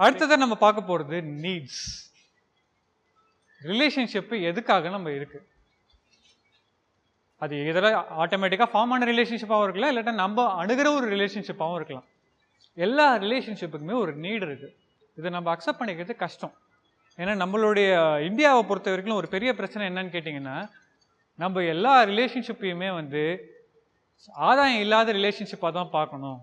அடுத்ததான் நம்ம பார்க்க போகிறது நீட்ஸ். ரிலேஷன்ஷிப்பு எதுக்காக நம்ம இருக்கு? அது இதெல்லாம் ஆட்டோமேட்டிக்காக ஃபார்ம் ஆன ரிலேஷன்ஷிப்பாகவும் இருக்கலாம், இல்லாட்டா நம்ம அணுகிற ஒரு ரிலேஷன்ஷிப்பாகவும் இருக்கலாம். எல்லா ரிலேஷன்ஷிப்புக்குமே ஒரு நீடு இருக்குது. இதை நம்ம அக்செப்ட் பண்ணிக்கிறது கஷ்டம். ஏன்னா நம்மளுடைய இந்தியாவை பொறுத்த வரைக்கும் ஒரு பெரிய பிரச்சனை என்னன்னு கேட்டிங்கன்னா, நம்ம எல்லா ரிலேஷன்ஷிப்பையுமே வந்து ஆதாயம் இல்லாத ரிலேஷன்ஷிப்பாக தான் பார்க்கணும்.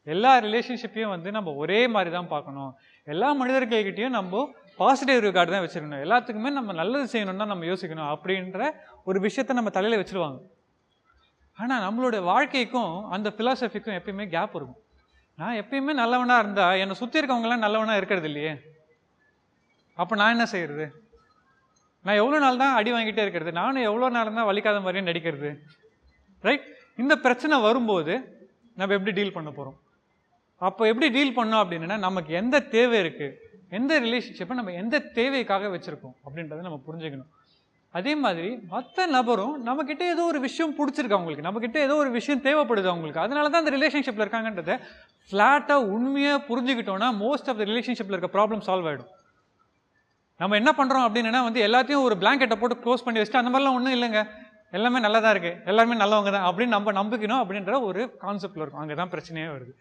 எல்லா ரிலேஷன்ஷிப்பையும் வந்து நம்ம ஒரே மாதிரி தான் பார்க்கணும். எல்லா மனிதர்கள்கிட்டையும் நம்ம பாசிட்டிவ் ரிகார்டு தான் வச்சுருக்கணும். எல்லாத்துக்குமே நம்ம நல்லது செய்யணும்னு தான் நம்ம யோசிக்கணும் அப்படின்ற ஒரு விஷயத்த நம்ம தலையில் வச்சுருவாங்க. ஆனால் நம்மளோட வாழ்க்கைக்கும் அந்த ஃபிலாசபிக்கும் எப்பயுமே கேப் இருக்கும். நான் எப்பயுமே நல்லவனாக இருந்தால் என்னை சுற்றி இருக்கவங்களாம் நல்லவனாக இருக்கிறது இல்லையே, அப்போ நான் என்ன செய்கிறது? நான் எவ்வளோ நாள் தான் அடி வாங்கிட்டே இருக்கிறது? நானும் எவ்வளோ நாள் தான் வலிக்காத மாதிரியே நடிக்கிறது? ரைட்? இந்த பிரச்சனை வரும்போது நம்ம எப்படி டீல் பண்ண போகிறோம்? அப்போ எப்படி டீல் பண்ணோம் அப்படின்னா, நமக்கு எந்த தேவை இருக்குது, எந்த ரிலேஷன்ஷிப்பை நம்ம எந்த தேவைக்காக வச்சுருக்கோம் அப்படின்றத நம்ம புரிஞ்சுக்கணும். அதே மாதிரி மற்ற நபரும் நம்மக்கிட்ட ஏதோ ஒரு விஷயம் பிடிச்சிருக்கு, அவங்களுக்கு நம்மக்கிட்ட ஏதோ ஒரு விஷயம் தேவைப்படுது அவங்களுக்கு, அதனால தான் அந்த ரிலேஷன்ஷிப்பில் இருக்காங்கன்றதை ஃப்ளாட்டாக உண்மையாக புரிஞ்சுக்கிட்டோன்னா மோஸ்ட் ஆஃப் த ரிலேஷன்ஷிப்பில் இருக்க ப்ராப்ளம் சால்வ் ஆகிடும். நம்ம என்ன பண்ணுறோம் அப்படின்னா வந்து எல்லாத்தையும் ஒரு பிளாங்கெட்டை போட்டு க்ளோஸ் பண்ணி வச்சுட்டு அந்த மாதிரிலாம் ஒன்றும் இல்லைங்க, எல்லாமே நல்லா தான் இருக்குது, எல்லாருமே நல்லவங்க தான் அப்படின்னு நம்ம நம்பிக்கணும் அப்படின்ற ஒரு கான்செப்டில் இருக்கும். அங்கே தான் பிரச்சனையே வருது.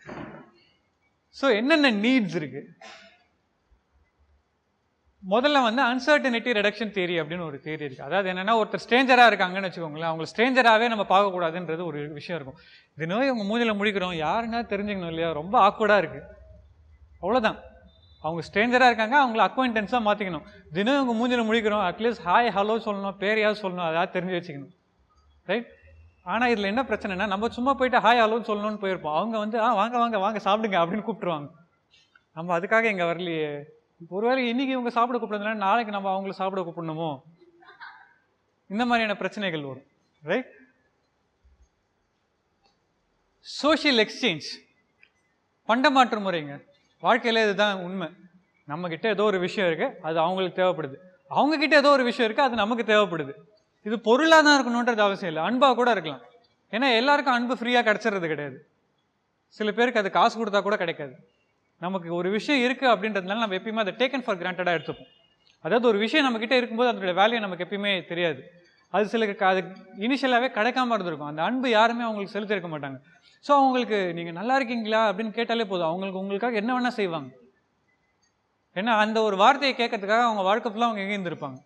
ஸோ என்னென்ன நீட்ஸ் இருக்குது? முதல்ல வந்து அன்சர்டனிட்டி ரிடக்ஷன் தியரி அப்படின்னு ஒரு தியரி இருக்குது. அதாவது என்னென்னா, ஒருத்தர் ஸ்ட்ரேஞ்சராக இருக்காங்கன்னு வச்சுக்கோங்களேன், அவங்க ஸ்ட்ரேஞ்சராகவே நம்ம பார்க்கக்கூடாதுன்றது ஒரு விஷயம் இருக்கும். இது நோய் அவங்க மூஞ்சில் முடிக்கிறோம், யாருன்னா தெரிஞ்சுக்கணும் இல்லையா, ரொம்ப ஆக்வர்டாக இருக்குது, அவ்வளோதான். அவங்க ஸ்ட்ரேஞ்சராக இருக்காங்க, அவங்கள அக்வைண்டன்ஸாக மாற்றிக்கணும். தினம் அவங்க மூஞ்சில் முடிக்கிறோம், அட்லீஸ்ட் ஹாய் ஹலோ சொல்லணும், பேரையாவது சொல்லணும், அதாவது தெரிஞ்சு வச்சுக்கணும். ரைட்? ஆனால் இதில் என்ன பிரச்சனைனா, நம்ம சும்மா போயிட்டு ஹாய் ஹலோன்னு சொல்லணும்னு போயிருப்போம். அவங்க வந்து வாங்க வாங்க வாங்க சாப்பிடுங்க அப்படின்னு கூப்பிட்டுருவாங்க. நம்ம அதுக்காக இங்கே வரலையே. ஒருவேளை இன்றைக்கி இவங்க சாப்பிட கூப்பிடுறதுனால நாளைக்கு நம்ம அவங்கள சாப்பிட கூப்பிடணுமோ? இந்த மாதிரியான பிரச்சனைகள் வரும். ரைட்? சோஷியல் எக்ஸ்சேஞ்ச், பண்டமாற்று முறைங்க. வாழ்க்கையில் இதுதான் உண்மை. நம்மக்கிட்ட ஏதோ ஒரு விஷயம் இருக்குது, அது அவங்களுக்கு தேவைப்படுது. அவங்கக்கிட்ட ஏதோ ஒரு விஷயம் இருக்குது, அது நமக்கு தேவைப்படுது. இது பொருளாக தான் இருக்கணுன்றது அவசியம் இல்லை, அன்பாக கூட இருக்கலாம். ஏன்னா எல்லாருக்கும் அன்பு ஃப்ரீயாக கிடச்சிறது கிடையாது. சில பேருக்கு அது காசு கொடுத்தா கூட கிடைக்காது. நமக்கு ஒரு விஷயம் இருக்குது அப்படின்றதுனால நம்ம எப்பயுமே அதை டேக்கன் ஃபார் கிராண்டடாக எடுத்துப்போம். அதாவது ஒரு விஷயம் நம்மக்கிட்ட இருக்கும்போது அதோட வேல்யூ நமக்கு எப்பயுமே தெரியாது. அது சிலருக்கு அது இனிஷியலாகவே கிடைக்காம இருந்திருக்கும். அந்த அன்பு யாருமே அவங்களுக்கு செலுத்திருக்க மாட்டாங்க. ஸோ அவங்களுக்கு நீங்கள் நல்லா இருக்கீங்களா அப்படின்னு கேட்டாலே போதும், அவங்களுக்கு உங்களுக்காக என்ன வேணால் செய்வாங்க. ஏன்னா அந்த ஒரு வார்த்தையை கேட்கறதுக்காக அவங்க வாழ்க்கை ஃபுல்லாக அவங்க எங்கே இருந்திருப்பாங்க.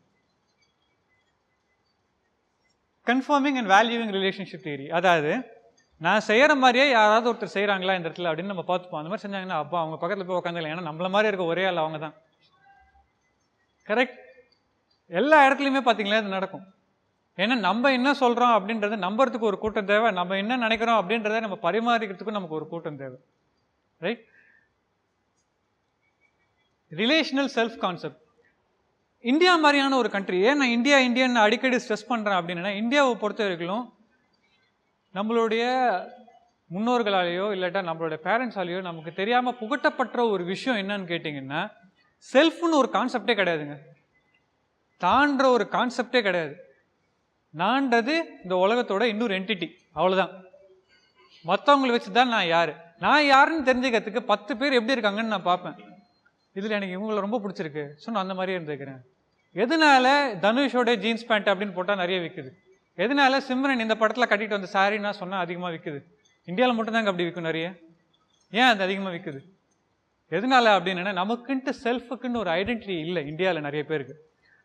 Conforming and valuing relationship theory, அதாவது நான் செய்கிற மாதிரியே யாராவது ஒருத்தர் செய்கிறாங்களா இந்த இடத்துல அப்படின்னு நம்ம பார்த்துப்போம். அந்த மாதிரி செஞ்சாங்கன்னா அப்பா அவங்க பக்கத்தில் போய் உட்காந்துக்கலாம், ஏன்னா நம்மள மாதிரி இருக்க ஒரே ஆள் அவங்க தான். கரெக்ட்? எல்லா இடத்துலையுமே பார்த்தீங்களா இது நடக்கும். ஏன்னா நம்ம என்ன சொல்கிறோம் அப்படின்றத நம்புறதுக்கு ஒரு கூட்டம் தேவை, நம்ம என்ன நினைக்கிறோம் அப்படின்றத நம்ம பரிமாறிக்கிறதுக்கும் நமக்கு ஒரு கூட்டம் தேவை. Right? Relational self concept. India மாதிரியான ஒரு கண்ட்ரி, ஏன் நான் இந்தியான்னு அடிக்கடி ஸ்ட்ரெஸ் பண்ணுறேன் அப்படின்னா, இந்தியாவை பொறுத்த வரைக்கும் நம்மளுடைய முன்னோர்களாலேயோ இல்லாட்டா நம்மளுடைய பேரண்ட்ஸாலேயோ நமக்கு தெரியாமல் புகட்டப்பட்ட ஒரு விஷயம் என்னன்னு கேட்டிங்கன்னா, செல்ஃப்னு ஒரு கான்செப்டே கிடையாதுங்க. தான்ற ஒரு கான்செப்டே கிடையாது. நான்றது இந்த உலகத்தோட இன்னொரு என்டிட்டி, அவ்வளோதான். மற்றவங்களை வச்சு தான் நான் யாருன்னு தெரிஞ்சுக்கிறதுக்கு 10 பேர் எப்படி இருக்காங்கன்னு நான் பார்ப்பேன். இதில் எனக்கு இவங்களை ரொம்ப பிடிச்சிருக்கு, ஸோ நான் அந்த மாதிரியே இருந்துக்கிறேன். எதனால தனுஷோட ஜீன்ஸ் பேண்ட் அப்படின்னு போட்டால் நிறைய விற்குது? எதனால சிம்ரன் இந்த படத்தில் கட்டிட்டு வந்த சாரின்னா சொன்னால் அதிகமாக விற்குது? இந்தியாவில் மட்டும்தாங்க அப்படி விற்கும் நிறைய. ஏன் அது அதிகமாக விற்குது? எதனால அப்படின்னா, நமக்குன்ட்டு செல்ஃபுக்குன்னு ஒரு ஐடென்டிட்டி இல்லை இந்தியாவில் நிறைய பேருக்கு.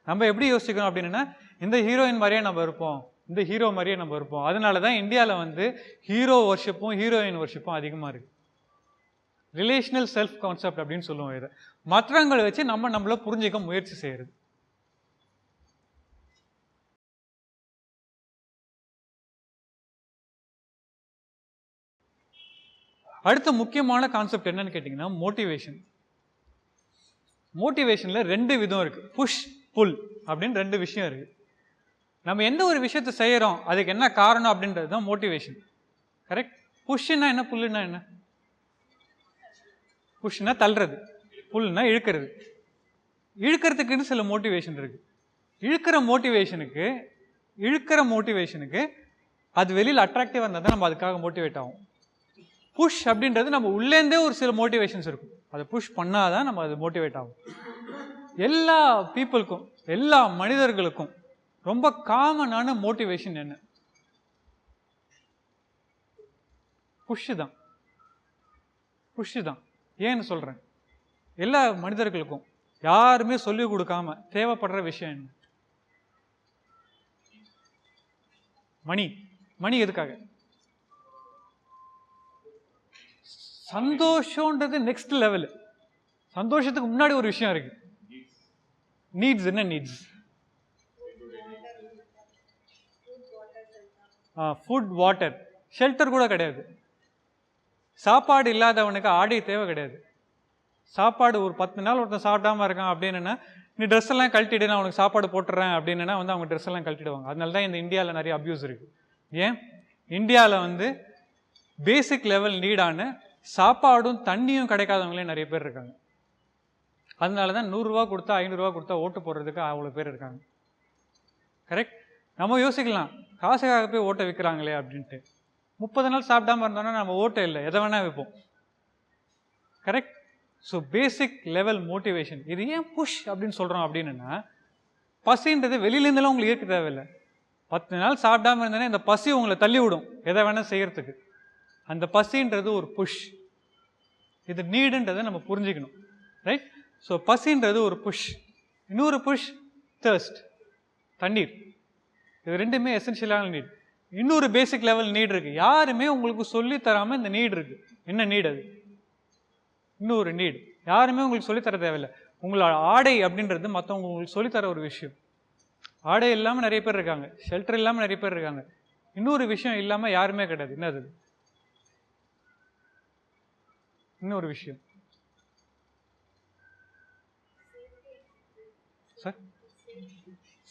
நம்ம எப்படி யோசிக்கணும் அப்படின்னா, இந்த ஹீரோயின் மாதிரியே நம்ம இருப்போம், இந்த ஹீரோ மாதிரியே நம்ம இருப்போம். அதனால தான் இந்தியாவில் வந்து ஹீரோ வர்ஷிப்பும் ஹீரோயின் வர்ஷிப்பும் அதிகமாக இருக்குது. ரிலேஷனல் செல்ஃப் கான்செப்ட் அப்படின்னு சொல்லுவோம். இதை மற்றவங்களை வச்சு நம்மளை புரிஞ்சிக்க முயற்சி செய்கிறது. அடுத்த முக்கியமான கான்செப்ட் என்னன்னு கேட்டிங்கன்னா, மோட்டிவேஷன். மோட்டிவேஷனில் 2 விதம் இருக்குது, புஷ் புல் அப்படின்னு 2 விஷயம் இருக்குது. நம்ம எந்த ஒரு விஷயத்தை செய்கிறோம் அதுக்கு என்ன காரணம் அப்படின்றது தான் மோட்டிவேஷன். கரெக்ட்? புஷ்னா என்ன, புல்லுன்னா என்ன? புஷ்னா தள்ளுறது, புல்னா இழுக்கிறது. இழுக்கிறதுக்குன்னு சில மோட்டிவேஷன் இருக்குது. இழுக்கிற மோட்டிவேஷனுக்கு அது வெளியில் அட்ராக்டிவாக இருந்தால் தான் நம்ம அதுக்காக மோட்டிவேட் ஆகும். புஷ் அப்படின்றது நம்ம உள்ளேருந்தே ஒரு சில மோட்டிவேஷன்ஸ் இருக்கும். அதை புஷ் பண்ணாதான் நம்ம அது மோட்டிவேட் ஆகும். எல்லா பீப்புளுக்கும், எல்லா மனிதர்களுக்கும் ரொம்ப காமனான மோட்டிவேஷன் என்ன? புஷ் தான். புஷ் தான். ஏன்னு சொல்றேன், எல்லா மனிதர்களுக்கும் யாருமே சொல்லிக் கொடுக்காம தேவைப்படுற விஷயம் என்ன? மணி. மணி எதுக்காக? சந்தோஷம்ன்றது நெக்ஸ்ட் லெவல். சந்தோஷத்துக்கு முன்னாடி ஒரு விஷயம் இருக்கு, நீட்ஸ். என்ன நீட்ஸ்? ஃபுட், வாட்டர், ஷெல்டர் கூட கிடையாது. சாப்பாடு இல்லாதவனுக்கு ஆடை தேவை கிடையாது. சாப்பாடு ஒரு 10 நாள் ஒருத்தன் சாப்பிடாம இருக்கான் அப்படின்னா, நீ ட்ரெஸ் எல்லாம் கழட்டிடு, நான் உனக்கு சாப்பாடு போட்டுறேன் அப்படின்னா வந்து அவங்க ட்ரெஸ் எல்லாம் கழட்டிடுவாங்க. அதனால தான் இந்த இந்தியாவில் நிறைய அப்யூஸ் இருக்கு. ஏன்? இந்தியாவில் வந்து பேசிக் லெவல் நீடான சாப்பாடும் தண்ணியும் கிடைக்காதவங்களே நிறைய பேர் இருக்காங்க. அதனால தான் 100 ரூபா கொடுத்தா 500 ரூபா கொடுத்தா ஓட்டு போடுறதுக்கு அவ்வளோ பேர் இருக்காங்க. கரெக்ட்? நம்ம யோசிக்கலாம், காசுக்காக போய் ஓட்டை விற்கிறாங்களே அப்படின்ட்டு. 30 நாள் சாப்பிடாம இருந்தோம்னா நம்ம ஓட்டை இல்லை, எதை வேணா வைப்போம். Correct? So basic level motivation. இது ஏன் புஷ் அப்படின்னு சொல்கிறோம் அப்படின்னா, பசின்றது வெளியிலேருந்துலாம் உங்களுக்கு இருக்க தேவையில்லை. 10 நாள் சாப்பிடாம இருந்தேன்னா இந்த பசி உங்களை தள்ளி விடும் எதை வேணால் செய்யறதுக்கு. அந்த பசின்றது ஒரு புஷ். இது நீடுன்றதை நம்ம புரிஞ்சுக்கணும். ரைட்? ஸோ பசின்றது ஒரு புஷ். இன்னொரு புஷ் தர்ஸ்ட், தண்ணீர். இது ரெண்டுமே எசென்ஷியலான நீட். இன்னொரு பேசிக் லெவல் நீட் இருக்கு, யாருமே உங்களுக்கு சொல்லி தராம இந்த நீட் இருக்கு. என்ன நீட் அது? இன்னொரு நீட் யாருமே உங்களுக்கு சொல்லித்தர தேவையில்லை. உங்களோட ஆடை அப்படின்றது மற்றவங்க உங்களுக்கு சொல்லித்தர ஒரு விஷயம். ஆடை இல்லாமல் நிறைய பேர் இருக்காங்க, ஷெல்டர் இல்லாமல் நிறைய பேர் இருக்காங்க. இன்னொரு விஷயம் இல்லாமல் யாருமே கிடையாது. என்னது? இன்னொரு விஷயம் சார்,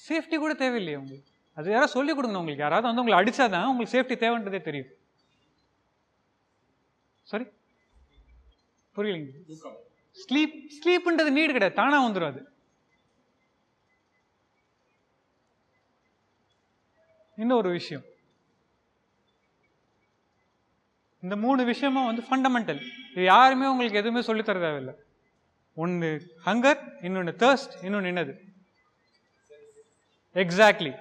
சேஃப்டி கூட தேவையில்லையே உங்களுக்கு. அது யாராவது சொல்லிக் கொடுங்க. உங்களுக்கு யாராவது வந்து உங்களை அடிச்சாதான் உங்களுக்கு சேஃப்டி தேவைன்றதே தெரியும். சாரி, புரியலைங்க. ஸ்லீப்ன்றது நீடு கிடையாது, தானா வந்துடும். அது இன்னொரு விஷயம். இந்த 3 விஷயமும் வந்து ஃபண்டமெண்டல். இது யாருமே உங்களுக்கு எதுவுமே சொல்லித்தர தேவையில்லை. ஒன்று ஹங்கர், இன்னொன்று தர்ஸ்ட், இன்னொன்று என்னது? எக்ஸாக்ட்லி.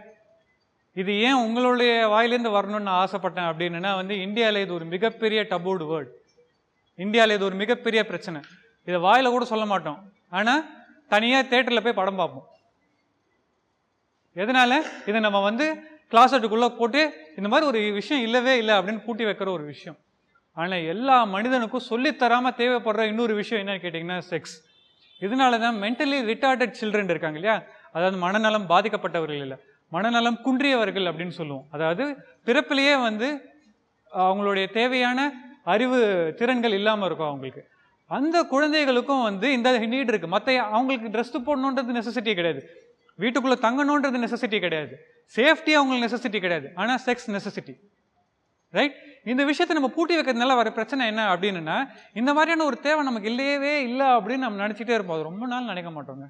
இது ஏன் உங்களுடைய வாயிலேருந்து வரணும்னு ஆசைப்பட்டேன் அப்படின்னா வந்து, இந்தியாவில் இது ஒரு மிகப்பெரிய டபூடு வேர்ட். இந்தியாவில் இது ஒரு மிகப்பெரிய பிரச்சனை. இதை வாயில கூட சொல்ல மாட்டோம், ஆனால் தனியாக தேட்டரில் போய் படம் பார்ப்போம். எதனால? இதை நம்ம வந்து கிளாஸட்டுக்குள்ளே போட்டு இந்த மாதிரி ஒரு விஷயம் இல்லவே இல்லை அப்படின்னு பூட்டி வைக்கிற ஒரு விஷயம். ஆனால் எல்லா மனிதனுக்கும் சொல்லித்தராமல் தேவைப்படுற இன்னொரு விஷயம் என்னன்னு கேட்டிங்கன்னா செக்ஸ். இதனால தான் மென்டலி ரிட்டார்டட் சில்ட்ரன் இருக்காங்க இல்லையா, அதாவது மனநலம் பாதிக்கப்பட்டவர்கள் இல்லை, மனநலம் குன்றியவர்கள் அப்படின்னு சொல்லுவோம். அதாவது பிறப்பிலேயே வந்து அவங்களுடைய தேவையான அறிவு திறன்கள் இல்லாமல் இருக்கும் அவங்களுக்கு. அந்த குழந்தைகளுக்கும் வந்து இந்த நீட் இருக்குது. மற்ற அவங்களுக்கு ட்ரெஸ் போடணுன்றது நெசசிட்டி கிடையாது, வீட்டுக்குள்ளே தங்கணுன்றது நெசசிட்டி கிடையாது, சேஃப்டி அவங்களுக்கு நெசசிட்டி கிடையாது, ஆனால் செக்ஸ் நெசசிட்டி. ரைட்? இந்த விஷயத்தை நம்ம பூட்டி வைக்கிறதுனால வர பிரச்சனை என்ன அப்படின்னா, இந்த மாதிரியான ஒரு தேவை நமக்கு இல்லையவே இல்லை அப்படின்னு நம்ம நினச்சிட்டே இருப்போம். அது ரொம்ப நாள் நினைக்க மாட்டோங்க,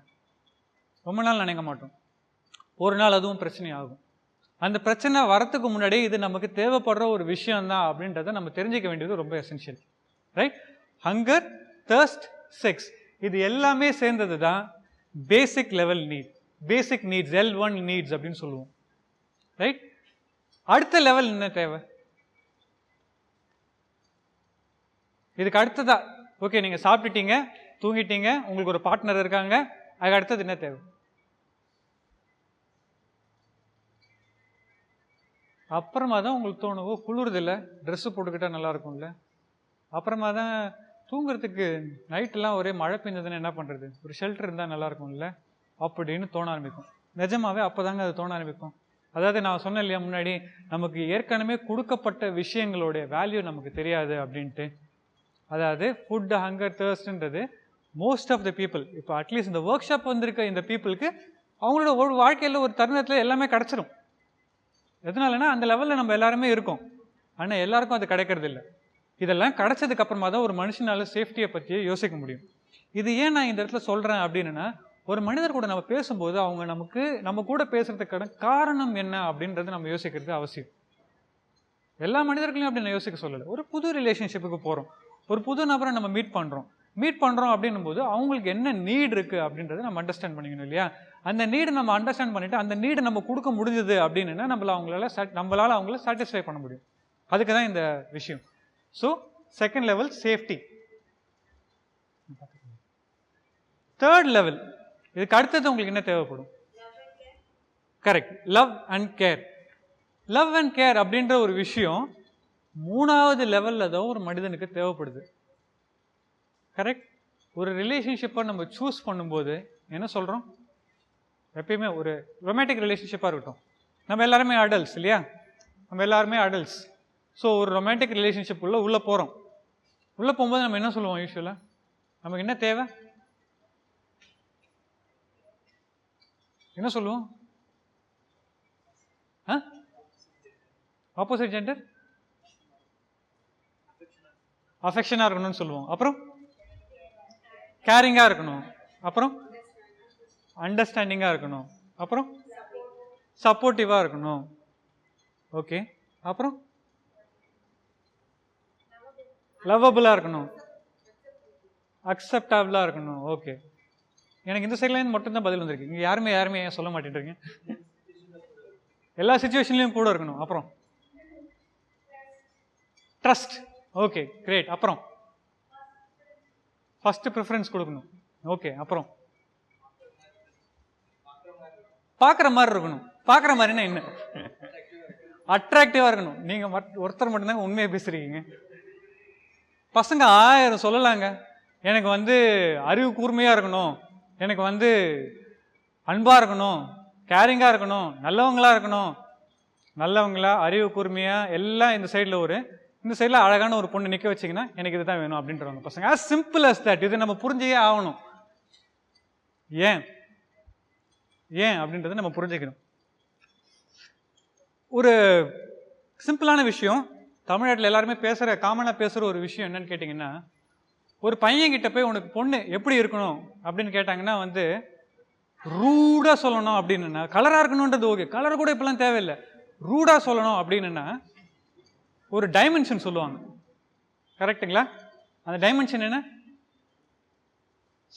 ரொம்ப நாள் நினைக்க மாட்டோம். ஒரு நாள் அதுவும் பிரச்சனை ஆகும். அந்த பிரச்சனை வரத்துக்கு முன்னாடி இது நமக்கு தேவைப்படுற ஒரு விஷயம்தான் அப்படின்றத நம்ம தெரிஞ்சிக்க வேண்டியது ரொம்ப essential. Right? Hunger, thirst, sex, இது எல்லாமே சேர்ந்தது தான் basic level need, basic needs, L1 needs அப்படின்னு சொல்லுவோம். ரைட்? அடுத்த லெவல் என்ன தேவை? இதுக்கு அடுத்ததா, ஓகே நீங்கள் சாப்பிட்டுட்டீங்க, தூங்கிட்டீங்க, உங்களுக்கு ஒரு பார்ட்னர் இருக்காங்க, அதுக்கு அடுத்தது என்ன தேவை? அப்புறமா தான் உங்களுக்கு தோணும், ஓ குளிருது இல்லை, ட்ரெஸ்ஸு போட்டுக்கிட்டால் நல்லா இருக்கும்ல. அப்புறமா தான் தூங்குறதுக்கு நைட்டெல்லாம் ஒரே மழை பெஞ்சதுன்னு என்ன பண்ணுறது, ஒரு ஷெல்டர் இருந்தால் நல்லா இருக்கும்ல அப்படின்னு தோண ஆரம்பிக்கும். நிஜமாவே அப்போ தாங்க அது தோண ஆரம்பிக்கும். அதாவது நான் சொன்னேன் இல்லையா முன்னாடி, நமக்கு ஏற்கனவே கொடுக்கப்பட்ட விஷயங்களுடைய வேல்யூ நமக்கு தெரியாது அப்படின்ட்டு. அதாவது ஃபுட், ஹங்கர், தர்ஸ்ட்ன்றது மோஸ்ட் ஆஃப் த பீப்புள், இப்போ அட்லீஸ்ட் இந்த ஒர்க் ஷாப் வந்திருக்க இந்த பீப்புளுக்கு அவங்களோட ஒரு வாழ்க்கையில் ஒரு தருணத்தில் எல்லாமே கிடச்சிரும். எதனாலனா அந்த லெவலில் நம்ம எல்லாருமே இருக்கோம், ஆனால் எல்லாருக்கும் அது கிடைக்கிறது இல்லை. இதெல்லாம் கிடைச்சதுக்கு அப்புறமா தான் ஒரு மனுஷனால சேஃப்டியை பற்றியே யோசிக்க முடியும். இது ஏன் நான் இந்த இடத்துல சொல்கிறேன் அப்படின்னா, ஒரு மனிதர் கூட நம்ம பேசும்போது அவங்க நம்ம கூட பேசுறதுக்கான காரணம் என்ன அப்படின்றது நம்ம யோசிக்கிறது அவசியம். எல்லா மனிதர்களையும் அப்படி நான் யோசிக்க சொல்லலை. ஒரு புது ரிலேஷன்ஷிப்புக்கு போகிறோம், ஒரு புது நபரை நம்ம மீட் பண்ணுறோம், மீட் பண்ணுறோம் அப்படின்னும் போது அவங்களுக்கு என்ன நீட் இருக்குது அப்படின்றத நம்ம அண்டர்ஸ்டாண்ட் பண்ணிக்கணும் இல்லையா? அந்த நீடு நம்ம அண்டர்ஸ்டாண்ட் பண்ணிவிட்டு அந்த நீடு நம்ம கொடுக்க முடிஞ்சது அப்படின்னா நம்மளால் அவங்கள சாட்டிஸ்ஃபை பண்ண முடியும். அதுக்கு தான் இந்த விஷயம். So second level safety. Third level, இதுக்கு அடுத்தது உங்களுக்கு என்ன தேவைப்படும்? Correct, love and care. Love and care அப்படின்ற ஒரு விஷயம் 3வது லெவலில் தான் ஒரு மனிதனுக்கு தேவைப்படுது. கரெக்ட். ஒரு ரிலேஷன்ஷிப்பை நம்ம சூஸ் பண்ணும்போது என்ன சொல்கிறோம்? எப்பயுமே ஒரு ரொமான்டிக் ரிலேஷன்ஷிப்பாக இருக்கட்டும், நம்ம எல்லாருமே அடல்ட்ஸ் இல்லையா? நம்ம எல்லாருமே அடல்ட்ஸ். ஸோ ஒரு ரொமான்டிக் ரிலேஷன்ஷிப் உள்ளே போகிறோம். உள்ளே போகும்போது நம்ம என்ன சொல்லுவோம்? யூஸ்வலாக நமக்கு என்ன தேவை? என்ன சொல்லுவோம்? ஆப்போசிட் ஜெண்டர் அஃபெக்ஷனாக இருக்கணும்னு சொல்லுவோம். அப்புறம் கேரிங்காக இருக்கணும். அப்புறம் அண்டர்ஸ்டாண்டிங்காக இருக்கணும். அப்புறம் சப்போர்ட்டிவாக இருக்கணும். ஓகே. அப்புறம் லவ்வபுளாக இருக்கணும், அக்செப்டபிளாக இருக்கணும். ஓகே. எனக்கு இந்த சைட்லேருந்து மட்டும்தான் பதில் வந்திருக்கு. இங்கே யாருமே ஏன் சொல்ல மாட்டேன்றீங்க? எல்லா சுச்சுவேஷன்லையும் கூட இருக்கணும். அப்புறம் ட்ரஸ்ட். Okay, great. அப்புறம் ஃபர்ஸ்ட் ப்ரிஃபரன்ஸ் கொடுக்கணும். ஓகே. அப்புறம் பார்க்குற மாதிரி இருக்கணும். பார்க்குற மாதிரின்னா என்ன? அட்ராக்டிவாக இருக்கணும். நீங்கள் ஒருத்தர் மட்டும்தாங்க உண்மையை பேசுறீங்க. பசங்க 1000 சொல்லலாங்க. எனக்கு அறிவு கூர்மையாக இருக்கணும், எனக்கு அன்பாக இருக்கணும், கேரிங்காக இருக்கணும், நல்லவங்களாக இருக்கணும். நல்லவங்களா, அறிவு கூர்மையாக எல்லாம் இந்த சைடில் அழகான ஒரு பொண்ணு நிற்க வச்சிங்கன்னா எனக்கு இதுதான் வேணும் அப்படின்றவங்க பசங்க. as simple as that. இது நம்ம புரிஞ்சே ஆகணும். ஏன் அப்படின்றத நம்ம புரிஞ்சுக்கணும். ஒரு சிம்பிளான விஷயம், தமிழ்நாட்டில் எல்லாருமே காமனாக பேசுகிற ஒரு விஷயம் என்னன்னு கேட்டிங்கன்னா, ஒரு பையன்கிட்ட போய் உனக்கு பொண்ணு எப்படி இருக்கணும் அப்படின்னு கேட்டாங்கன்னா ரூடாக சொல்லணும் அப்படின்னா, கலராக இருக்கணுன்றது ஓகே, கலர் கூட இப்பெல்லாம் தேவையில்லை, ரூடாக சொல்லணும் அப்படின்னா ஒரு டைமென்ஷன் சொல்லுவாங்க. கரெக்டுங்களா? அந்த டைமென்ஷன் என்ன?